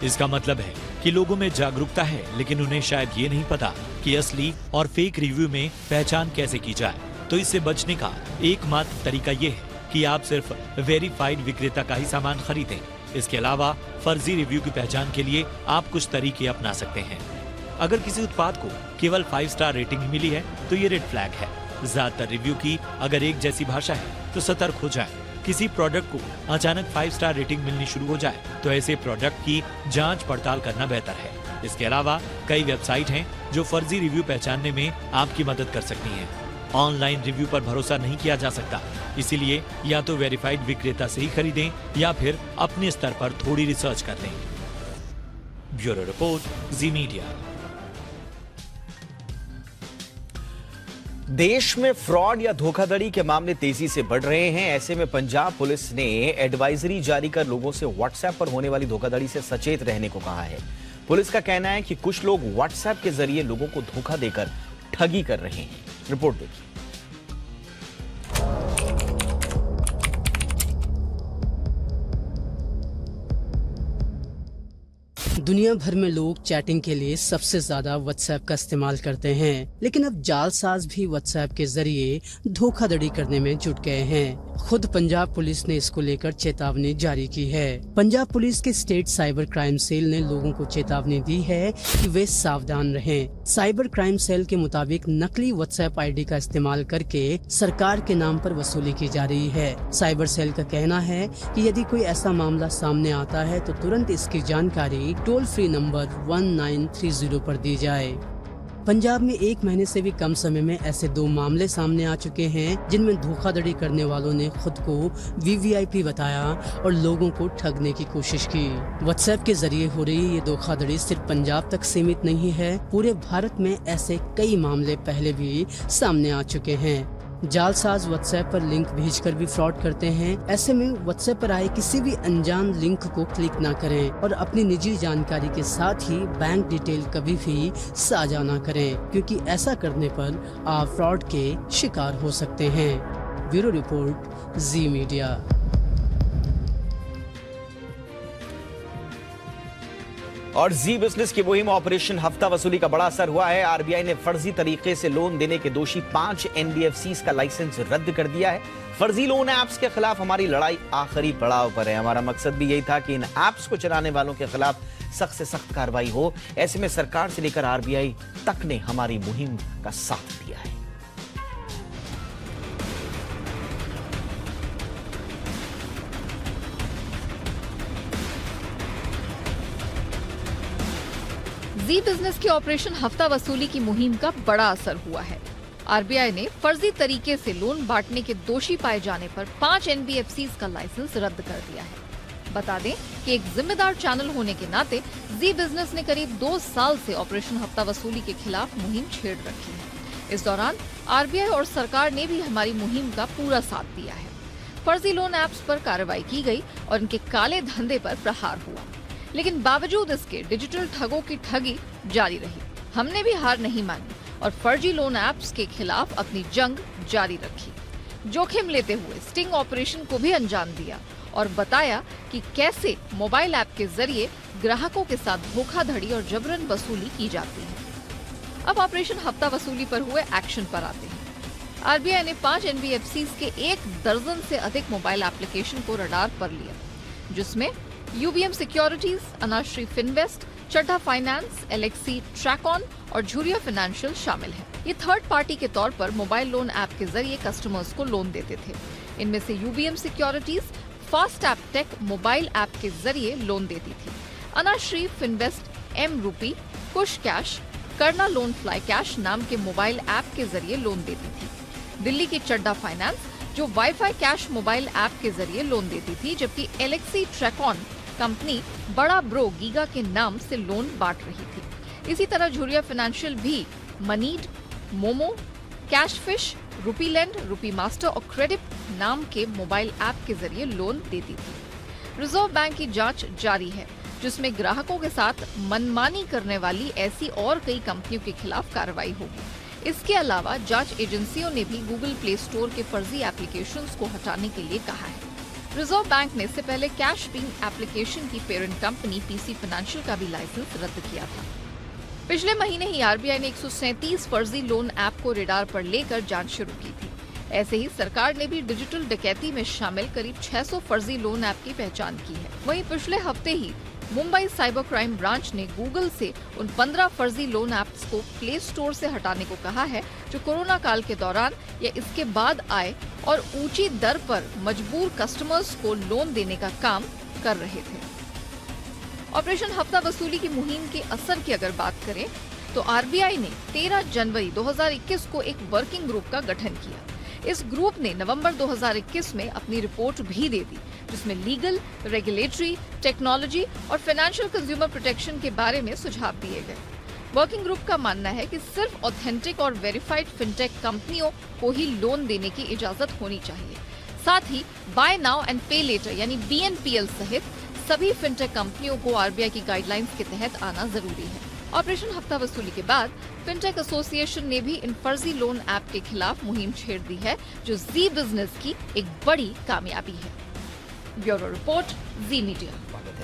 इसका मतलब है कि लोगों में जागरूकता है, लेकिन उन्हें शायद ये नहीं पता कि असली और फेक रिव्यू में पहचान कैसे की जाए। तो इससे बचने का एकमात्र तरीका ये है कि आप सिर्फ वेरीफाइड विक्रेता का ही सामान खरीदें। इसके अलावा फर्जी रिव्यू की पहचान के लिए आप कुछ तरीके अपना सकते हैं। अगर किसी उत्पाद को केवल 5 स्टार रेटिंग मिली है तो ये रेड फ्लैग है। ज्यादातर रिव्यू की अगर एक जैसी भाषा है तो सतर्क हो जाए। किसी प्रोडक्ट को अचानक 5 स्टार रेटिंग मिलनी शुरू हो जाए तो ऐसे प्रोडक्ट की जांच पड़ताल करना बेहतर है। इसके अलावा कई वेबसाइट हैं जो फर्जी रिव्यू पहचानने में आपकी मदद कर सकती हैं। ऑनलाइन रिव्यू पर भरोसा नहीं किया जा सकता, इसीलिए या तो वेरीफाइड विक्रेता से ही खरीदें या फिर अपने स्तर पर थोड़ी रिसर्च कर लें। Bureau report, Zee media. देश में फ्रॉड या धोखाधड़ी के मामले तेजी से बढ़ रहे हैं। ऐसे में पंजाब पुलिस ने एडवाइजरी जारी कर लोगों से व्हाट्सएप पर होने वाली धोखाधड़ी से सचेत रहने को कहा है। पुलिस का कहना है कि कुछ लोग व्हाट्सएप के जरिए लोगों को धोखा देकर ठगी कर रहे हैं। रिपोर्ट देखिए। दुनिया भर में लोग चैटिंग के लिए सबसे ज्यादा व्हाट्सएप का इस्तेमाल करते हैं, लेकिन अब जालसाज भी व्हाट्सएप के जरिए धोखाधड़ी करने में जुट गए हैं। खुद पंजाब पुलिस ने इसको लेकर चेतावनी जारी की है। पंजाब पुलिस के स्टेट साइबर क्राइम सेल ने लोगों को चेतावनी दी है कि वे सावधान रहें। साइबर क्राइम सेल के मुताबिक नकली व्हाट्सएप आईडी का इस्तेमाल करके सरकार के नाम पर वसूली की जा रही है। साइबर सेल का कहना है कि यदि कोई ऐसा मामला सामने आता है तो तुरंत इसकी जानकारी टोल फ्री नंबर 1930 पर दी जाए। पंजाब में 1 महीने से भी कम समय में ऐसे 2 मामले सामने आ चुके हैं जिनमें धोखाधड़ी करने वालों ने खुद को वीवीआईपी बताया और लोगों को ठगने की कोशिश की। व्हाट्सएप के जरिए हो रही ये धोखाधड़ी सिर्फ पंजाब तक सीमित नहीं है, पूरे भारत में ऐसे कई मामले पहले भी सामने आ चुके हैं। जालसाज व्हाट्सएप पर लिंक भेजकर भी फ्रॉड करते हैं। ऐसे में व्हाट्सएप पर आए किसी भी अनजान लिंक को क्लिक ना करें और अपनी निजी जानकारी के साथ ही बैंक डिटेल कभी भी साझा ना करें, क्योंकि ऐसा करने पर आप फ्रॉड के शिकार हो सकते हैं। Bureau report, Zee media. और जी बिजनेस की मुहिम ऑपरेशन हफ्ता वसूली का बड़ा असर हुआ है। आरबीआई ने फर्जी तरीके से लोन देने के दोषी 5 एनबीएफसीज का लाइसेंस रद्द कर दिया है। फर्जी लोन ऐप्स के खिलाफ हमारी लड़ाई आखिरी पड़ाव पर है। हमारा मकसद भी यही था कि इन ऐप्स को चलाने वालों के खिलाफ सख्त से सख्त कार्रवाई हो। ऐसे में सरकार से लेकर आरबीआई तक ने हमारी मुहिम का साथ दिया है। जी बिजनेस की ऑपरेशन हफ्ता वसूली की मुहिम का बड़ा असर हुआ है। आरबीआई ने फर्जी तरीके से लोन बांटने के दोषी पाए जाने पर 5 एनबीएफसीज का लाइसेंस रद्द कर दिया है। बता दें कि एक जिम्मेदार चैनल होने के नाते जी बिजनेस ने करीब 2 साल से ऑपरेशन हफ्ता वसूली के खिलाफ मुहिम छेड़ रखी है। इस दौरान आरबीआई और सरकार ने भी हमारी मुहिम का पूरा साथ दिया है। फर्जी लोन ऐप्स पर कार्रवाई की गई और इनके काले धंधे पर प्रहार हुआ, लेकिन बावजूद इसके डिजिटल ठगों की ठगी जारी रही। हमने भी हार नहीं मानी और फर्जी लोन ऐप्स के खिलाफ अपनी जंग जारी रखी। जोखिम लेते हुए स्टिंग ऑपरेशन को भी अंजाम दिया और बताया कि कैसे मोबाइल ऐप के जरिए ग्राहकों के साथ धोखाधड़ी और जबरन वसूली की जाती है। अब ऑपरेशन हफ्ता वसूली पर हुए एक्शन पर आते हैं। आरबीआई ने 5 एनबीएफसीज के 1 दर्जन से अधिक मोबाइल एप्लीकेशन को रडार पर लिया, जिसमें UBM securities, Anashri Finvest, Chadha finance, Alexi Trackon और झुरिया फाइनेंशियल शामिल है। ये थर्ड पार्टी के तौर पर मोबाइल लोन ऐप के जरिए कस्टमर्स को लोन देते थे। इनमें से UBM securities fast app tech mobile app के जरिए लोन देती थी। Anashri Finvest M rupee, Kush cash, करना लोन फ्लाई कैश नाम के मोबाइल ऐप के जरिए लोन देती थी। दिल्ली की चड्ढा फाइनेंस जो वाईफाई कैश मोबाइल ऐप के जरिए लोन देती थी, जबकि एलेक्सी ट्रैकऑन कंपनी बड़ा ब्रो गीगा के नाम से लोन बांट रही थी। इसी तरह झुरिया फाइनेंशियल भी मनीड, मोमो, कैशफिश, रूपी लैंड, रूपी मास्टर और क्रेडिट नाम के मोबाइल ऐप के जरिए लोन देती थी। रिजर्व बैंक की जांच जारी है, जिसमें ग्राहकों के साथ मनमानी करने वाली ऐसी और कई कंपनियों के खिलाफ कार्रवाई होगी। इसके अलावा जांच एजेंसियों ने भी गूगल प्ले स्टोर के फर्जी एप्लीकेशंस को हटाने के लिए कहा है। रिजर्व बैंक ने इससे पहले कैश पिंग एप्लीकेशन की पेरेंट कंपनी पीसी फाइनेंशियल का भी लाइसेंस रद्द किया था। पिछले महीने ही आरबीआई ने 137 फर्जी लोन ऐप को रडार पर लेकर जांच शुरू की थी। ऐसे ही सरकार ने भी डिजिटल डकैती में शामिल करीब 600 फर्जी लोन ऐप की पहचान की है। वहीं पिछले हफ्ते ही मुंबई साइबर क्राइम ब्रांच ने गूगल से उन 15 फर्जी लोन ऐप्स को प्ले स्टोर से हटाने को कहा है, जो कोरोना काल के दौरान या इसके बाद आए और ऊंची दर पर मजबूर कस्टमर्स को लोन देने का काम कर रहे थे। ऑपरेशन हफ्ता वसूली की मुहिम के असर की अगर बात करें तो आरबीआई ने 13 जनवरी 2021 को एक वर्किंग ग्रुप का गठन किया। इस ग्रुप ने नवंबर 2021 में अपनी रिपोर्ट भी दे दी, जिसमें लीगल, रेगुलेटरी, टेक्नोलॉजी और फाइनेंशियल कंज्यूमर प्रोटेक्शन के बारे में सुझाव दिए गए। वर्किंग ग्रुप का मानना है कि सिर्फ ऑथेंटिक और वेरीफाइड फिनटेक कंपनियों को ही लोन देने की इजाजत होनी चाहिए। साथ ही बाय नाउ एंड पे लेटर यानी बीएनपीएल सहित सभी फिनटेक कंपनियों को आरबीआई की गाइडलाइंस के तहत आना जरूरी है। ऑपरेशन हफ्ता वसूली के बाद फिनटेक एसोसिएशन ने भी इन फर्जी लोन ऐप के खिलाफ मुहिम छेड़ दी है, जो जी बिजनेस की एक बड़ी कामयाबी है। Bureau report, Zee media.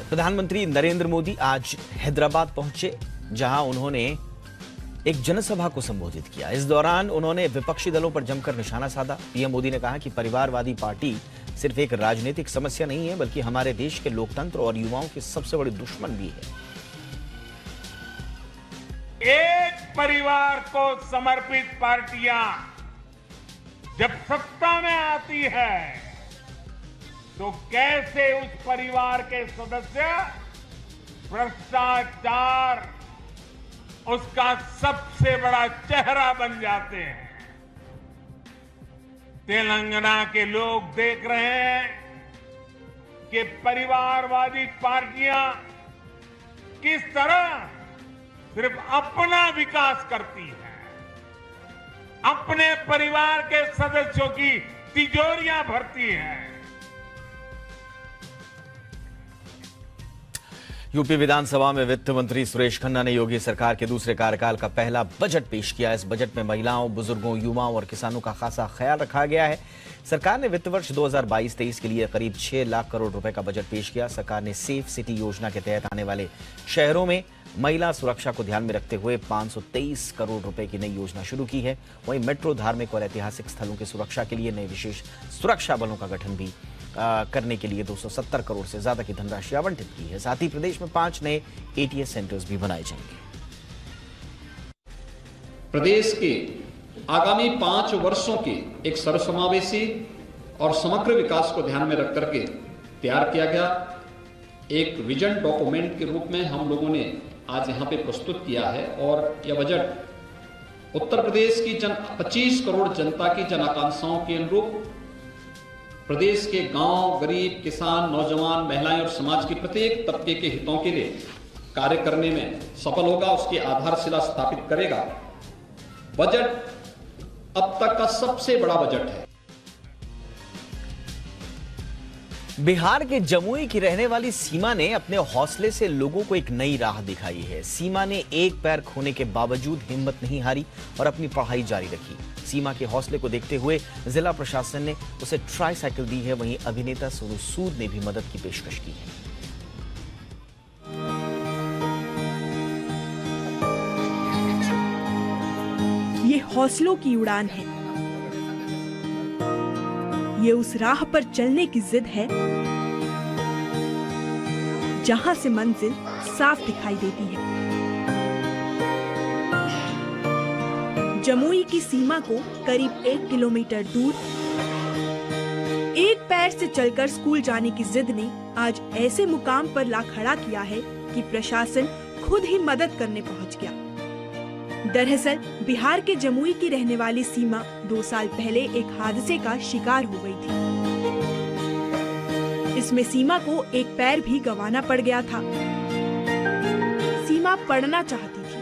प्रधानमंत्री नरेंद्र मोदी आज हैदराबाद पहुंचे, जहां उन्होंने एक जनसभा को संबोधित किया। इस दौरान उन्होंने विपक्षी दलों पर जमकर निशाना साधा। पीएम मोदी ने कहा कि परिवारवादी पार्टी सिर्फ एक राजनीतिक समस्या नहीं है, बल्कि हमारे देश के लोकतंत्र और युवाओं की सबसे बड़ी दुश्मन भी है। एक परिवार को समर्पित पार्टियां जब सत्ता में आती है तो कैसे उस परिवार के सदस्य भ्रष्टाचार उसका सबसे बड़ा चेहरा बन जाते हैं। तेलंगाना के लोग देख रहे हैं कि परिवारवादी पार्टियां किस तरह सिर्फ अपना विकास करती है, अपने परिवार के सदस्यों की तिजोरियां भरती है। यूपी विधानसभा में वित्त मंत्री सुरेश खन्ना ने योगी सरकार के दूसरे कार्यकाल का पहला बजट पेश किया। इस बजट में महिलाओं, बुजुर्गों, युवाओं और किसानों का खासा ख्याल रखा गया है। सरकार ने वित्त वर्ष 2022-23 के लिए करीब 6 लाख करोड़ रुपए का बजट पेश किया। सरकार ने सेफ सिटी योजना के तहत आने वाले शहरों में महिला सुरक्षा को ध्यान में रखते हुए 523 करोड़ रुपए की नई योजना शुरू की है। वहीं मेट्रो, धार्मिक और ऐतिहासिक स्थलों की सुरक्षा के लिए नए विशेष सुरक्षा बलों का गठन भी करने के लिए 270 करोड़ से ज्यादा की धनराशि आवंटित की है। साथ ही प्रदेश में 5 नए एटीएस सेंटर्स भी बनाए जाएंगे। प्रदेश के आगामी 5 वर्षों के एक सर्वसमावेशी और समग्र विकास को ध्यान में रख करके तैयार किया गया एक विजन डॉक्यूमेंट के रूप में हम लोगों ने आज यहाँ पे प्रस्तुत किया है। और यह बजट उत्तर प्रदेश की 25 करोड़ जनता की जन आकांक्षाओं के अनुरूप प्रदेश के गांव, गरीब, किसान, नौजवान, महिलाएं और समाज के प्रत्येक तबके के हितों के लिए कार्य करने में सफल होगा, उसकी आधारशिला स्थापित करेगा। बजट अब तक का सबसे बड़ा बजट है। बिहार के जमुई की रहने वाली सीमा ने अपने हौसले से लोगों को एक नई राह दिखाई है। सीमा ने एक पैर खोने के बावजूद हिम्मत नहीं हारी और अपनी पढ़ाई जारी रखी। सीमा के हौसले को देखते हुए जिला प्रशासन ने उसे ट्राईसाइकिल दी है। वहीं अभिनेता सोनू सूद ने भी मदद की पेशकश की है। ये हौसलों की उड़ान है। ये उस राह पर चलने की जिद है जहां से मंजिल साफ दिखाई देती है। जमुई की सीमा को करीब 1 किलोमीटर दूर एक पैर से चलकर स्कूल जाने की जिद ने आज ऐसे मुकाम पर ला खड़ा किया है कि प्रशासन खुद ही मदद करने पहुंच गया। दरअसल बिहार के जमुई की रहने वाली सीमा 2 साल पहले एक हादसे का शिकार हो गई थी। इसमें सीमा को एक पैर भी गंवाना पड़ गया था। सीमा पढ़ना चाहती थी,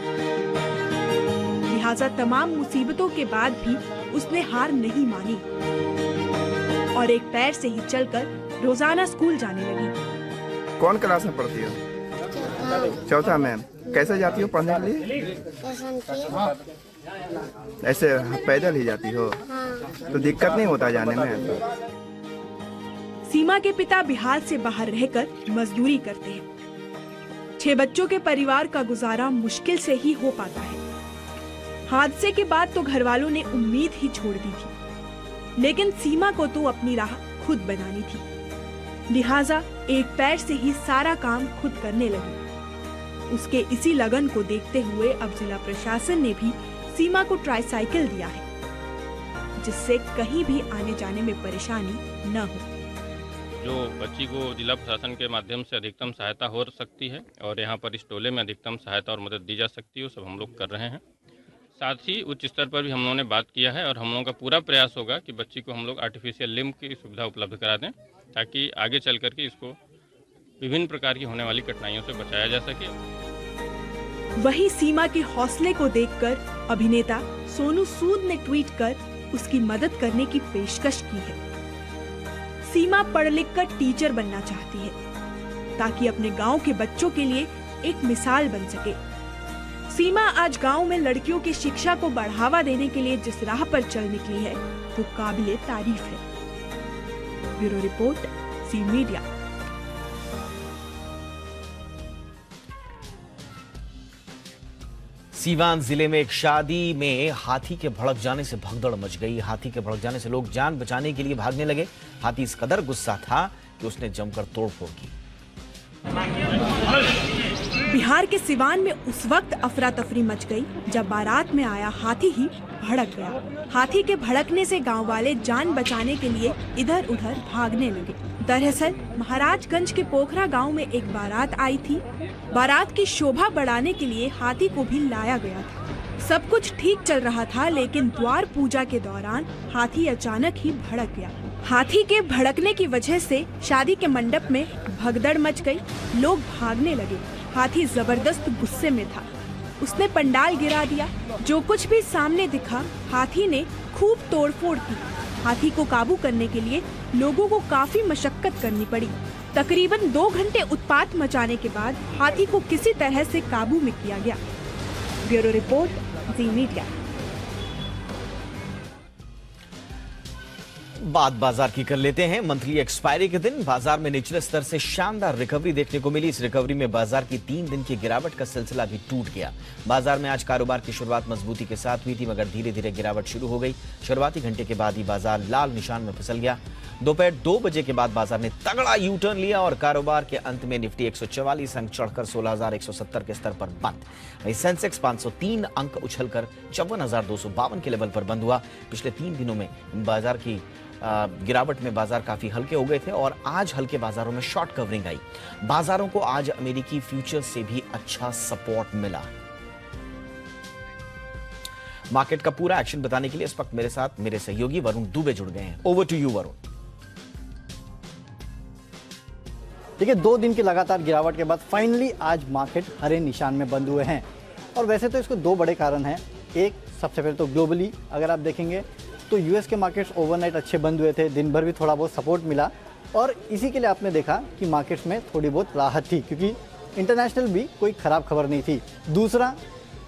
लिहाजा तमाम मुसीबतों के बाद भी उसने हार नहीं मानी और एक पैर से ही चलकर रोजाना स्कूल जाने लगी। कौन क्लास में पढ़ती हो? चौथा में। कैसे जाती हो पढ़ने के लिए? ऐसे पैदल ही जाती हो? तो दिक्कत नहीं होता जाने में? सीमा के पिता बिहार से बाहर रहकर मजदूरी करते हैं। 6 बच्चों के परिवार का गुजारा मुश्किल से ही हो पाता है। हादसे के बाद तो घर वालों ने उम्मीद ही छोड़ दी थी, लेकिन सीमा को तो अपनी राह खुद बनानी थी, लिहाजा एक पैर से ही सारा काम खुद करने लगी। उसके इसी लगन को देखते हुए अब जिला प्रशासन ने भी सीमा को ट्राईसाइकिल दिया है, जिससे कहीं भी आने जाने में परेशानी न हो। जो बच्ची को जिला प्रशासन के माध्यम से अधिकतम सहायता हो सकती है और यहाँ पर इस टोले में अधिकतम सहायता और मदद दी जा सकती है, वो सब हम लोग कर रहे हैं। साथ ही उच्च स्तर पर भी हम लोगों ने बात किया है और हम लोगों का पूरा प्रयास होगा कि बच्ची को हम लोग आर्टिफिशियल लिम्ब की सुविधा उपलब्ध करा दें, ताकि आगे चल करके इसको विभिन्न प्रकार की होने वाली कठिनाइयों से बचाया जा सके। वहीं सीमा के हौसले को देखकर अभिनेता सोनू सूद ने ट्वीट कर उसकी मदद करने की पेशकश की है। सीमा पढ़ लिख कर टीचर बनना चाहती है, ताकि अपने गांव के बच्चों के लिए एक मिसाल बन सके। सीमा आज गांव में लड़कियों की शिक्षा को बढ़ावा देने के लिए जिस राह पर चल निकली है, वो काबिले तारीफ है। Bureau report, C media. Siwan जिले में एक शादी में हाथी के भड़क जाने से भगदड़ मच गई। हाथी के भड़क जाने से लोग जान बचाने के लिए भागने लगे। हाथी इस कदर गुस्सा था कि उसने जमकर तोड़फोड़ की। बिहार के सिवान में उस वक्त अफरा तफरी मच गई जब बारात में आया हाथी ही भड़क गया। हाथी के भड़कने से गांव वाले जान बचाने के लिए इधर उधर भागने लगे। दरअसल महाराजगंज के पोखरा गांव में एक बारात आई थी। बारात की शोभा बढ़ाने के लिए हाथी को भी लाया गया था। सब कुछ ठीक चल रहा था, लेकिन द्वार पूजा के दौरान हाथी अचानक ही भड़क गया। हाथी के भड़कने की वजह से शादी के मंडप में भगदड़ मच गई। लोग भागने लगे। हाथी जबरदस्त गुस्से में था। उसने पंडाल गिरा दिया। जो कुछ भी सामने दिखा, हाथी ने खूब तोड़फोड़ की। हाथी को काबू करने के लिए लोगों को काफी मशक्कत करनी पड़ी। तकरीबन 2 घंटे उत्पात मचाने के बाद हाथी को किसी तरह से काबू में किया गया। Bureau report, Zee media. बात बाजार की कर लेते हैं। मंथली एक्सपायरी के दिन बाजार में निचले स्तर से शानदार रिकवरी देखने को मिली। इस रिकवरी में बाजार की 3 दिन की गिरावट का सिलसिला भी टूट गया। बाजार में आज कारोबार की शुरुआत मजबूती के साथ हुई थी, मगर धीरे धीरे गिरावट शुरू हो गई। शुरुआती घंटे के बाद ही बाजार लाल निशान में फिसल गया। दोपहर 2 बजे के बाद बाजार ने तगड़ा यू टर्न लिया और कारोबार के अंत में निफ्टी 144 अंक चढ़कर 16,170 के स्तर पर बंद। वहीं सेंसेक्स 503 अंक उछलकर 54,252 के लेवल पर बंद हुआ। पिछले 3 दिनों में बाजार की गिरावट में बाजार काफी हल्के हो गए थे और आज हल्के बाजारों में शॉर्ट कवरिंग आई। बाजारों को आज अमेरिकी फ्यूचर से भी अच्छा सपोर्ट मिला। मार्केट का पूरा एक्शन बताने के लिए इस वक्त मेरे साथ मेरे सहयोगी वरुण दुबे जुड़ गए हैं। Over to you Varun. देखिए, 2 दिन की लगातार गिरावट के बाद फाइनली आज मार्केट हरे निशान में बंद हुए हैं। और वैसे तो इसको 2 बड़े कारण हैं। एक, सबसे पहले तो ग्लोबली अगर आप देखेंगे तो यूएस के मार्केट्स ओवरनाइट अच्छे बंद हुए थे, दिन भर भी थोड़ा बहुत सपोर्ट मिला और इसी के लिए आपने देखा कि मार्केट्स में थोड़ी बहुत राहत थी, क्योंकि इंटरनेशनल भी कोई ख़राब खबर नहीं थी। दूसरा,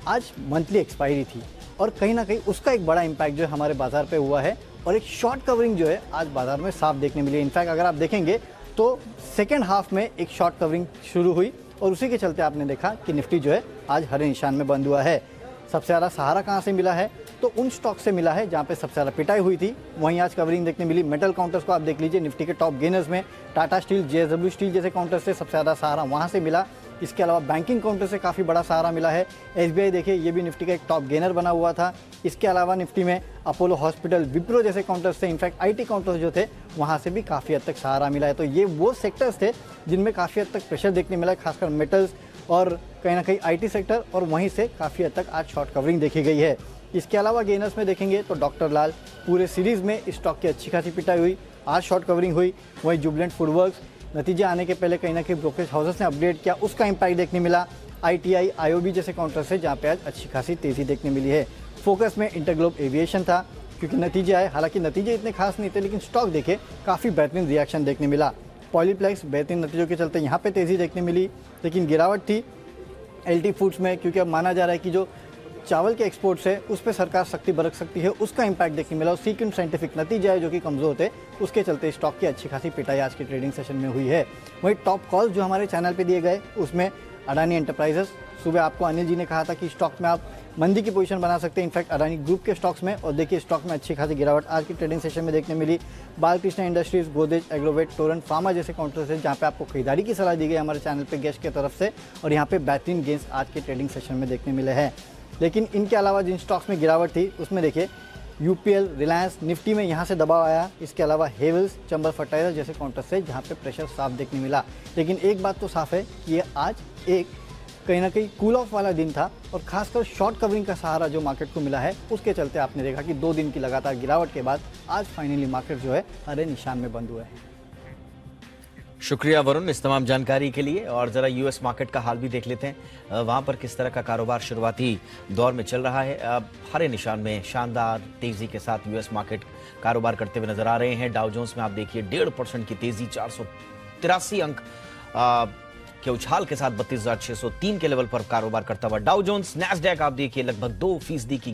आज मंथली एक्सपायरी थी और कहीं ना कहीं उसका एक बड़ा इम्पैक्ट जो है हमारे बाजार पे हुआ है और एक शॉर्ट कवरिंग जो है आज बाजार में साफ देखने मिली। इनफैक्ट अगर आप देखेंगे तो सेकेंड हाफ में एक शॉर्ट कवरिंग शुरू हुई और उसी के चलते आपने देखा कि निफ्टी जो है आज हरे निशान में बंद हुआ है। सबसे ज़्यादा सहारा कहाँ से मिला है, तो उन स्टॉक से मिला है जहाँ पे सबसे ज़्यादा पिटाई हुई थी। वहीं आज कवरिंग देखने मिली। मेटल काउंटर्स को आप देख लीजिए, निफ्टी के टॉप गेनर्स में टाटा स्टील, JSW स्टील जैसे काउंटर से सबसे ज़्यादा सहारा वहाँ से मिला। इसके अलावा बैंकिंग काउंटर से काफ़ी बड़ा सहारा मिला है। SBI देखिए, ये भी निफ्टी का एक टॉप गेनर बना हुआ था। इसके अलावा निफ्टी में अपोलो हॉस्पिटल, विप्रो जैसे काउंटर्स से, इनफैक्ट IT काउंटर्स जो थे वहाँ से भी काफ़ी हद तक सहारा मिला है। तो ये वो सेक्टर्स थे जिनमें काफ़ी हद तक प्रेशर देखने मिला है, खासकर मेटल्स और कहीं ना कहीं IT सेक्टर, और वहीं से काफ़ी हद तक आज शॉर्ट कवरिंग देखी गई है। इसके अलावा गेनर्स में देखेंगे तो डॉक्टर लाल, पूरे सीरीज़ में स्टॉक की अच्छी खासी पिटाई हुई, आज शॉर्ट कवरिंग हुई। वहीं जुबिलेंट फूडवर्क्स, नतीजे आने के पहले कहीं ना कहीं ब्रोकरेज हाउसेस ने अपडेट किया, उसका इम्पैक्ट देखने मिला। ITI, IOB जैसे काउंटर से जहाँ पे आज अच्छी खासी तेज़ी देखने मिली है। फोकस में इंटरग्लोब एविएशन था, क्योंकि नतीजे आए, हालांकि नतीजे इतने खास नहीं थे, लेकिन स्टॉक देखे काफ़ी बेहतरीन रिएक्शन देखने मिला। पॉलीप्लेक्स बेहतरीन नतीजों के चलते यहाँ पे तेज़ी देखने मिली, लेकिन गिरावट थी LT फूड्स में, क्योंकि अब माना जा रहा है कि जो चावल के एक्सपोर्ट्स है उस पर सरकार सख्ती बरत सकती है, उसका इम्पैक्ट देखने मिला। और सीक्वेंट साइंटिफिक नतीजे आए जो कि कमज़ोर थे, उसके चलते स्टॉक की अच्छी खासी पिटाई आज के ट्रेडिंग सेशन में हुई है। वहीं टॉप कॉल्स जो हमारे चैनल पे दिए गए, उसमें अडानी एंटरप्राइजेस, सुबह आपको अनिल जी ने कहा था कि स्टॉक में आप मंदी की पोजीशन बना सकते हैं, इनफैक्ट अडानी ग्रुप के स्टॉक्स में, और देखिए स्टॉक में अच्छी खासी गिरावट आज की ट्रेडिंग सेशन में देखने मिली। Balkrishna industries, Godrej Agrovet, torrent pharma जैसे काउंटर्स है जहाँ पे आपको खरीदारी की सलाह दी गई हमारे चैनल पे गेस्ट की तरफ से, और यहाँ पे बेहतरीन गेंस आज के ट्रेडिंग सेशन में देखने मिले हैं। लेकिन इनके अलावा जिन स्टॉक्स में गिरावट थी उसमें देखिए UPL, रिलायंस, निफ्टी में यहाँ से दबाव आया। इसके अलावा हेवल्स, चंबल फर्टाइजर जैसे काउंटर से जहाँ पे प्रेशर साफ देखने मिला। लेकिन एक बात तो साफ है कि ये आज एक कहीं ना कहीं कूल ऑफ वाला दिन था, और खासकर शॉर्ट कवरिंग का सहारा जो मार्केट को मिला है उसके चलते आपने देखा कि 2 दिन की लगातार गिरावट के बाद आज फाइनली मार्केट जो है हरे निशान में बंद हुआ है। शुक्रिया वरुण इस तमाम जानकारी के लिए। और जरा US मार्केट का हाल भी देख लेते हैं, वहां पर किस तरह का कारोबार शुरुआती दौर में चल रहा है। अब हरे निशान में शानदार तेजी के साथ US मार्केट कारोबार करते हुए नजर आ रहे हैं। डाउ जोन्स में आप देखिए 1.5% की तेजी, 483 अंक के उछाल के साथ 32,603 के लेवल पर कारोबार करता हुआ डाउ जोन्स। नैस्डैक आप देखिए लगभग 2% की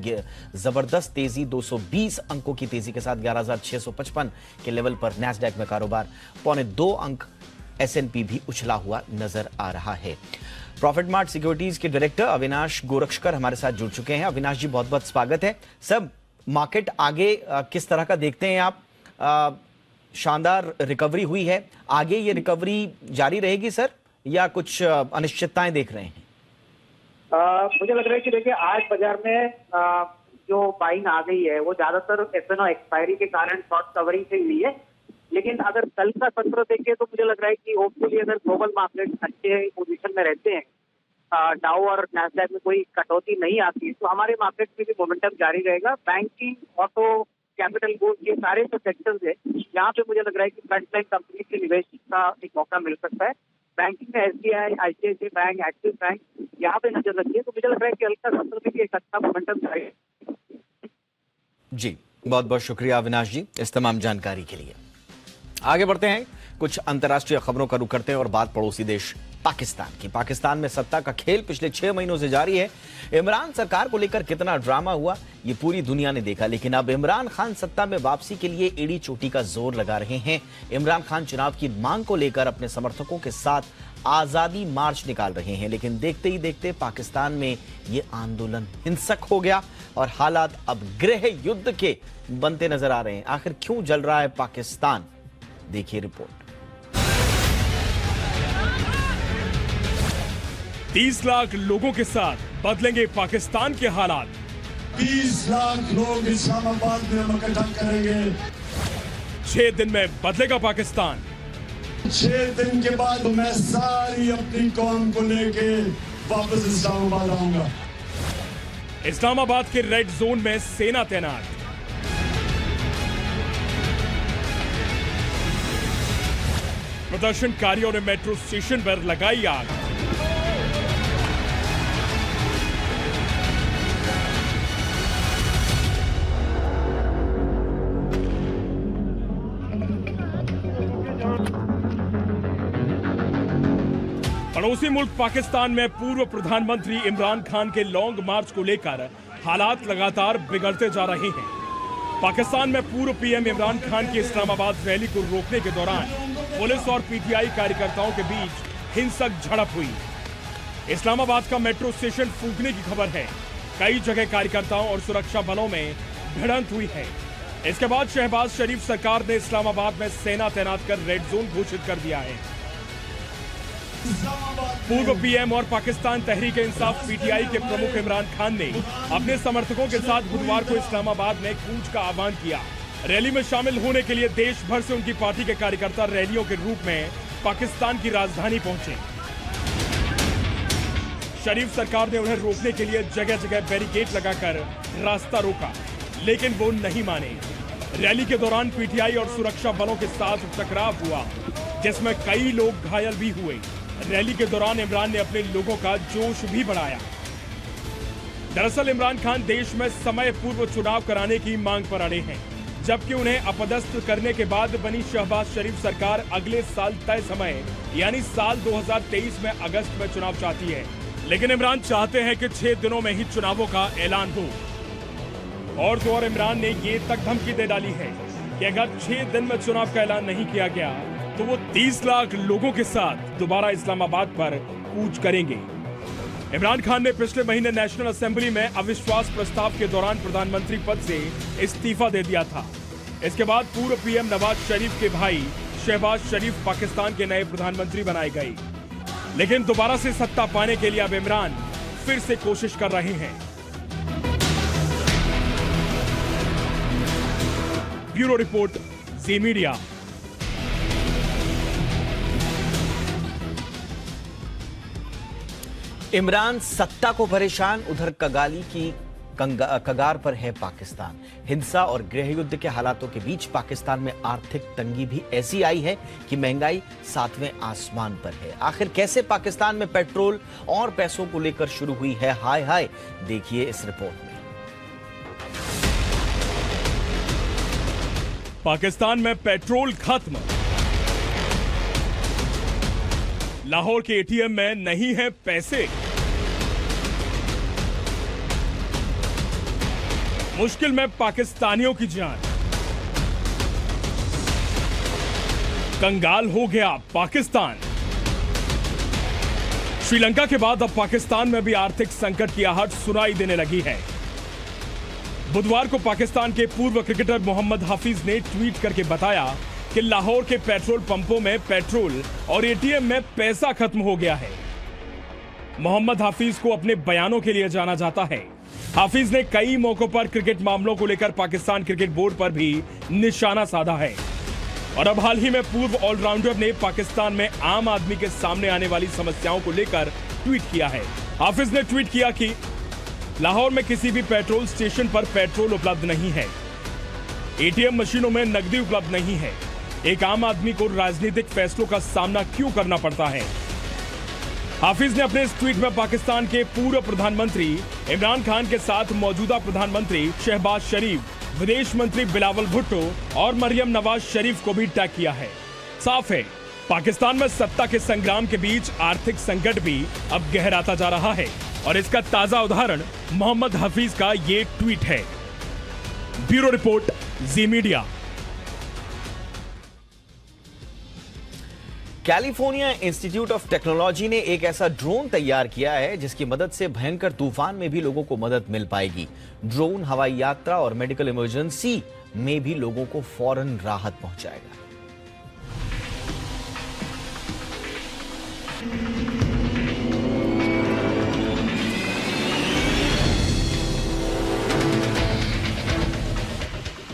जबरदस्त तेजी, 220 अंकों की तेजी के साथ 11,655 के लेवल पर नैस्डैक में कारोबार। 0.2 अंक S&P भी उछला हुआ नजर आ रहा है। प्रॉफिट मार्ट सिक्योरिटीज के डायरेक्टर अविनाश गोरक्षकर हमारे साथ जुड़ चुके हैं। अविनाश जी, बहुत बहुत स्वागत है। सब मार्केट आगे किस तरह का देखते हैं आप? शानदार रिकवरी हुई है, आगे ये रिकवरी जारी रहेगी सर, या कुछ अनिश्चितताएं देख रहे हैं? मुझे लग रहा है कि देखिए आज बाजार में जो बाइंग आ गई है वो ज्यादातर F&O एक्सपायरी के कारण शॉर्ट कवरिंग से हुई है। लेकिन अगर कल का सत्र देखें तो मुझे लग रहा है कि होपफुली अगर ग्लोबल मार्केट अच्छे पोजीशन में रहते हैं, डाउ और नैस्डैक में कोई कटौती नहीं आती, तो हमारे मार्केट में भी मोमेंटम जारी रहेगा। बैंकिंग, ऑटो, कैपिटल गुड्स, ये सारे जो सेक्टर्स है यहाँ पे मुझे लग रहा है कि फ्रंटलाइन कंपनी के निवेश का एक मौका मिल सकता है। बैंकिंग में SBI, ICICI bank, axis bank, यहाँ पे नजर रखिए। तो मुझे लग रहा है कि हल्का सत्र में भी एक अच्छा मोमेंटम जाएगा। जी, बहुत बहुत शुक्रिया अविनाश जी इस तमाम जानकारी के लिए। आगे बढ़ते हैं, कुछ अंतर्राष्ट्रीय खबरों का रुख करते हैं और बात पड़ोसी देश पाकिस्तान की। पाकिस्तान में सत्ता का खेल पिछले 6 महीनों से जारी है। इमरान सरकार को लेकर कितना ड्रामा हुआ ये पूरी दुनिया ने देखा, लेकिन अब इमरान खान सत्ता में वापसी के लिए एड़ी चोटी का जोर लगा रहे हैं। इमरान खान चुनाव की मांग को लेकर अपने समर्थकों के साथ आजादी मार्च निकाल रहे हैं, लेकिन देखते ही देखते पाकिस्तान में ये आंदोलन हिंसक हो गया और हालात अब गृह युद्ध के बनते नजर आ रहे हैं। आखिर क्यों जल रहा है पाकिस्तान, देखिए रिपोर्ट। 30 लाख लोगों के साथ बदलेंगे पाकिस्तान के हालात। 20 लाख लोग इस्लामाबाद में हम इकट्ठा करेंगे। 6 दिन में बदलेगा पाकिस्तान। 6 दिन के बाद मैं सारी अपनी कौम को लेके वापस इस्लामाबाद आऊंगा। इस्लामाबाद के रेड जोन में सेना तैनात। प्रदर्शनकारियों ने मेट्रो स्टेशन पर लगाई आग। पड़ोसी मुल्क पाकिस्तान में पूर्व प्रधानमंत्री इमरान खान के लॉन्ग मार्च को लेकर हालात लगातार बिगड़ते जा रहे हैं। पाकिस्तान में पूर्व पीएम इमरान खान की इस्लामाबाद रैली को रोकने के दौरान पुलिस और पीटीआई कार्यकर्ताओं के बीच हिंसक झड़प हुई। इस्लामाबाद का मेट्रो स्टेशन फूंकने की खबर है। कई जगह कार्यकर्ताओं और सुरक्षा बलों में भिड़ंत हुई है। इसके बाद शहबाज शरीफ सरकार ने इस्लामाबाद में सेना तैनात कर रेड जोन घोषित कर दिया है। पूर्व पीएम और पाकिस्तान तहरीक इंसाफ पीटीआई के प्रमुख इमरान खान ने अपने समर्थकों के साथ बुधवार को इस्लामाबाद में कूच का आह्वान किया। रैली में शामिल होने के लिए देश भर से उनकी पार्टी के कार्यकर्ता रैलियों के रूप में पाकिस्तान की राजधानी पहुंचे। शरीफ सरकार ने उन्हें रोकने के लिए जगह जगह बैरिकेड लगाकर रास्ता रोका, लेकिन वो नहीं माने। रैली के दौरान पीटीआई और सुरक्षा बलों के साथ टकराव हुआ, जिसमें कई लोग घायल भी हुए। रैली के दौरान इमरान ने अपने लोगों का जोश भी बढ़ाया। दरअसल इमरान खान देश में समय पूर्व चुनाव कराने की मांग पर अड़े हैं, जबकि उन्हें अपदस्थ करने के बाद बनी शहबाज शरीफ सरकार अगले साल तय समय यानी साल 2023 में अगस्त में चुनाव चाहती है। लेकिन इमरान चाहते हैं कि 6 दिनों में ही चुनावों का ऐलान हो। और तो और इमरान ने ये तक धमकी दे डाली है कि अगर 6 दिन में चुनाव का ऐलान नहीं किया गया तो वो 30 लाख लोगों के साथ दोबारा इस्लामाबाद पर कूच करेंगे। इमरान खान ने पिछले महीने नेशनल असेंबली में अविश्वास प्रस्ताव के दौरान प्रधानमंत्री पद से इस्तीफा दे दिया था। इसके बाद पूर्व पीएम नवाज शरीफ के भाई शहबाज शरीफ पाकिस्तान के नए प्रधानमंत्री बनाए गए। लेकिन दोबारा से सत्ता पाने के लिए अब इमरान फिर से कोशिश कर रहे हैं। Bureau report, Zee media. Imran सत्ता को परेशान, उधर कगाली की कगार पर है पाकिस्तान। हिंसा और गृह युद्ध के हालातों के बीच पाकिस्तान में आर्थिक तंगी भी ऐसी आई है कि महंगाई 7वें आसमान पर है। आखिर कैसे पाकिस्तान में पेट्रोल और पैसों को लेकर शुरू हुई है हाय हाय, देखिए इस रिपोर्ट में। पाकिस्तान में पेट्रोल खत्म, लाहौर के एटीएम में नहीं है पैसे, मुश्किल में पाकिस्तानियों की जान, कंगाल हो गया पाकिस्तान। श्रीलंका के बाद अब पाकिस्तान में भी आर्थिक संकट की आहट सुनाई देने लगी है। बुधवार को पाकिस्तान के पूर्व क्रिकेटर मोहम्मद हफीज ने ट्वीट करके बताया कि लाहौर के पेट्रोल पंपों में पेट्रोल और एटीएम में पैसा खत्म हो गया है। मोहम्मद हफीज को अपने बयानों के लिए जाना जाता है। हाफिज ने कई मौकों पर क्रिकेट मामलों को लेकर पाकिस्तान क्रिकेट बोर्ड पर भी निशाना साधा है। और अब हाल ही में पूर्व ऑलराउंडर ने पाकिस्तान में आम आदमी के सामने आने वाली समस्याओं को लेकर ट्वीट किया है। हाफिज ने ट्वीट किया कि लाहौर में किसी भी पेट्रोल स्टेशन पर पेट्रोल उपलब्ध नहीं है, एटीएम मशीनों में नकदी उपलब्ध नहीं है। एक आम आदमी को राजनीतिक फैसलों का सामना क्यों करना पड़ता है। हाफिज ने अपने इस ट्वीट में पाकिस्तान के पूर्व प्रधानमंत्री इमरान खान के साथ मौजूदा प्रधानमंत्री शहबाज शरीफ, विदेश मंत्री बिलावल भुट्टो और मरियम नवाज शरीफ को भी टैग किया है। साफ है, पाकिस्तान में सत्ता के संग्राम के बीच आर्थिक संकट भी अब गहराता जा रहा है और इसका ताजा उदाहरण मोहम्मद हफीज का ये ट्वीट है। Bureau report, Zee media. California Institute of Technology ने एक ऐसा ड्रोन तैयार किया है जिसकी मदद से भयंकर तूफान में भी लोगों को मदद मिल पाएगी। ड्रोन हवाई यात्रा और मेडिकल इमरजेंसी में भी लोगों को फौरन राहत पहुंचाएगा।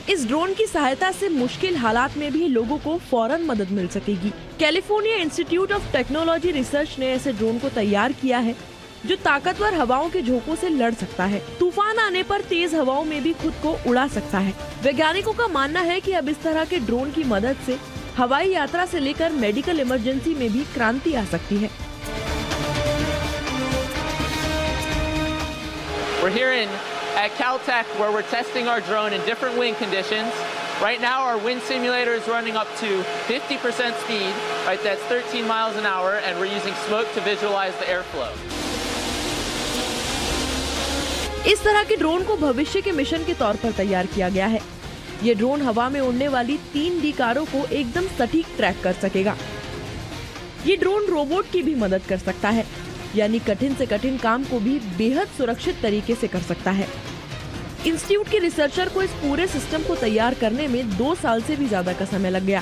इस ड्रोन की सहायता से मुश्किल हालात में भी लोगों को फौरन मदद मिल सकेगी। California Institute of technology research ने ऐसे ड्रोन को तैयार किया है जो ताकतवर हवाओं के झोंकों से लड़ सकता है। तूफान आने पर तेज हवाओं में भी खुद को उड़ा सकता है। वैज्ञानिकों का मानना है कि अब इस तरह के ड्रोन की मदद से हवाई यात्रा से लेकर मेडिकल इमरजेंसी में भी क्रांति आ सकती है। We're here at Caltech where we're testing our drone in different wind conditions. Right now our wind simulator is running up to 50% speed, right, that's 13 miles an hour, and we're using smoke to visualize the airflow. इस तरह के drone को भविष्य के mission के तौर पर तैयार किया गया है। ये ड्रोन हवा में उड़ने वाली 3D कारों को एकदम सटीक ट्रैक कर सकेगा। ये ड्रोन रोबोट की भी मदद कर सकता है। यानी कठिन से कठिन काम को भी बेहद सुरक्षित तरीके से कर सकता है। इंस्टीट्यूट के रिसर्चर को इस पूरे सिस्टम को तैयार करने में 2 साल से भी ज्यादा का समय लग गया,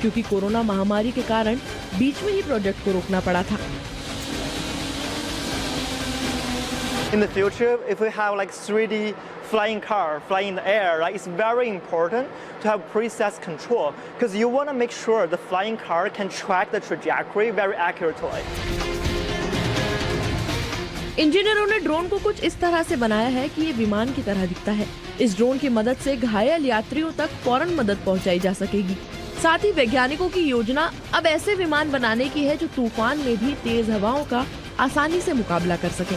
क्योंकि कोरोना महामारी के कारण बीच में ही प्रोजेक्ट को रोकना पड़ा था। In the future, if we have like 3D flying car flying in the air, right, it's very important to have precise control because you want to make sure the flying car can track the trajectory very accurately. इंजीनियरों ने drone को कुछ इस तरह से बनाया है कि ये विमान की तरह दिखता है। इस ड्रोन की मदद से घायल यात्रियों तक फौरन मदद पहुंचाई जा सकेगी। साथ ही वैज्ञानिकों की योजना अब ऐसे विमान बनाने की है जो तूफान में भी तेज हवाओं का आसानी से मुकाबला कर सके।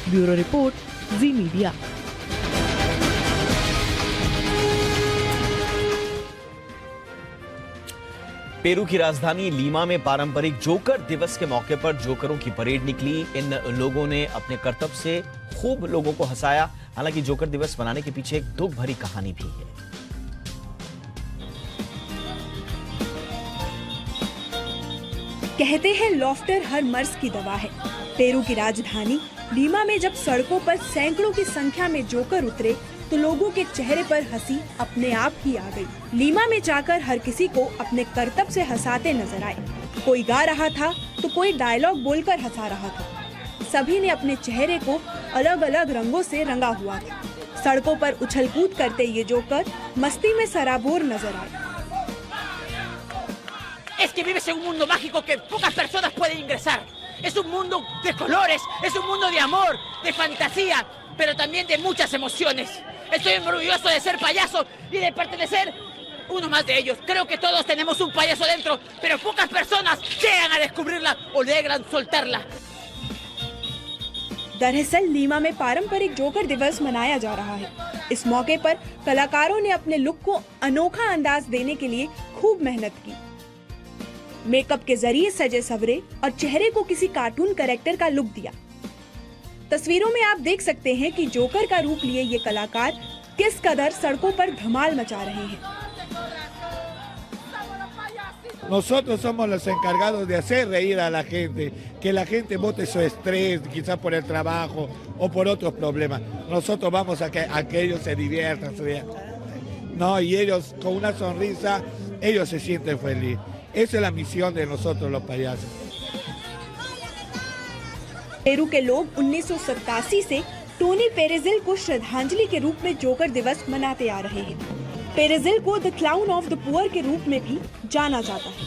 Bureau report, Zee media. Peru की राजधानी लीमा में पारंपरिक जोकर दिवस के मौके पर जोकरों की परेड निकली। इन लोगों ने अपने करतब से खूब लोगों को हंसाया। हालांकि जोकर दिवस मनाने के पीछे एक दुख भरी कहानी भी है। कहते हैं लॉफ्टर हर मर्ज की दवा है। पेरू की राजधानी लीमा में जब सड़कों पर सैकड़ों की संख्या में जोकर उतरे तो लोगों के चेहरे पर हंसी अपने आप ही आ गई। लीमा में जाकर हर किसी को अपने करतब से हंसाते नजर आए। कोई गा रहा था तो कोई डायलॉग बोलकर हंसा रहा था। सभी ने अपने चेहरे को अलग अलग रंगों से रंगा हुआ था। सड़कों पर उछल कूद करते ये जोकर मस्ती में सराबोर नजर आए। Es que vives en un mundo mágico que pocas personas pueden ingresar. Es un mundo de colores, es un mundo de amor, de fantasía, pero también de muchas emociones. Estoy orgulloso de ser payaso y de pertenecer uno más de ellos. Creo que todos tenemos un payaso dentro, pero pocas personas llegan a descubrirla o logran soltarla. दरअसल Lima में पारंपरिक joker दिवस मनाया जा रहा है। इस मौके पर कलाकारों ने अपने लुक को अनोखा अंदाज देने के लिए खूब मेहनत की। मेकअप के जरिए सजे सवरे और चेहरे को किसी कार्टून कैरेक्टर का लुक दिया। तस्वीरों में आप देख सकते हैं कि जोकर का रूप लिए ये कलाकार किस कदर सड़कों पर धमाल मचा रहे हैं। Nosotros somos los encargados de hacer reír a la gente, que la gente bote su estrés, quizás por el trabajo o por otros problemas. Nosotros vamos a que ellos se diviertan, no, y ellos con una sonrisa, ellos se sienten felices. Esa es la misión de nosotros los payasos. Peru के लोग 1987 से Tony पेरेजिल को श्रद्धांजलि के रूप में joker दिवस मनाते आ रहे हैं। पेरेजिल को the clown of the poor के रूप में भी जाना जाता है।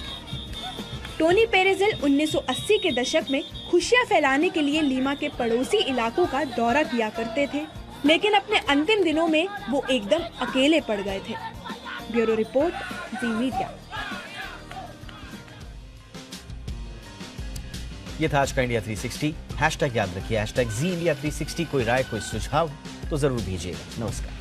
टोनी पेरेजिल 1980 के दशक में खुशियां फैलाने के लिए लीमा के पड़ोसी इलाकों का दौरा किया करते थे, लेकिन अपने अंतिम दिनों में वो एकदम अकेले पड़ गए थे। Bureau report, Zee media. ये था आज का इंडिया 360। हैशटैग याद रखिए, हैशटैग जी इंडिया 360। कोई राय, कोई सुझाव तो जरूर दीजिएगा। नमस्कार।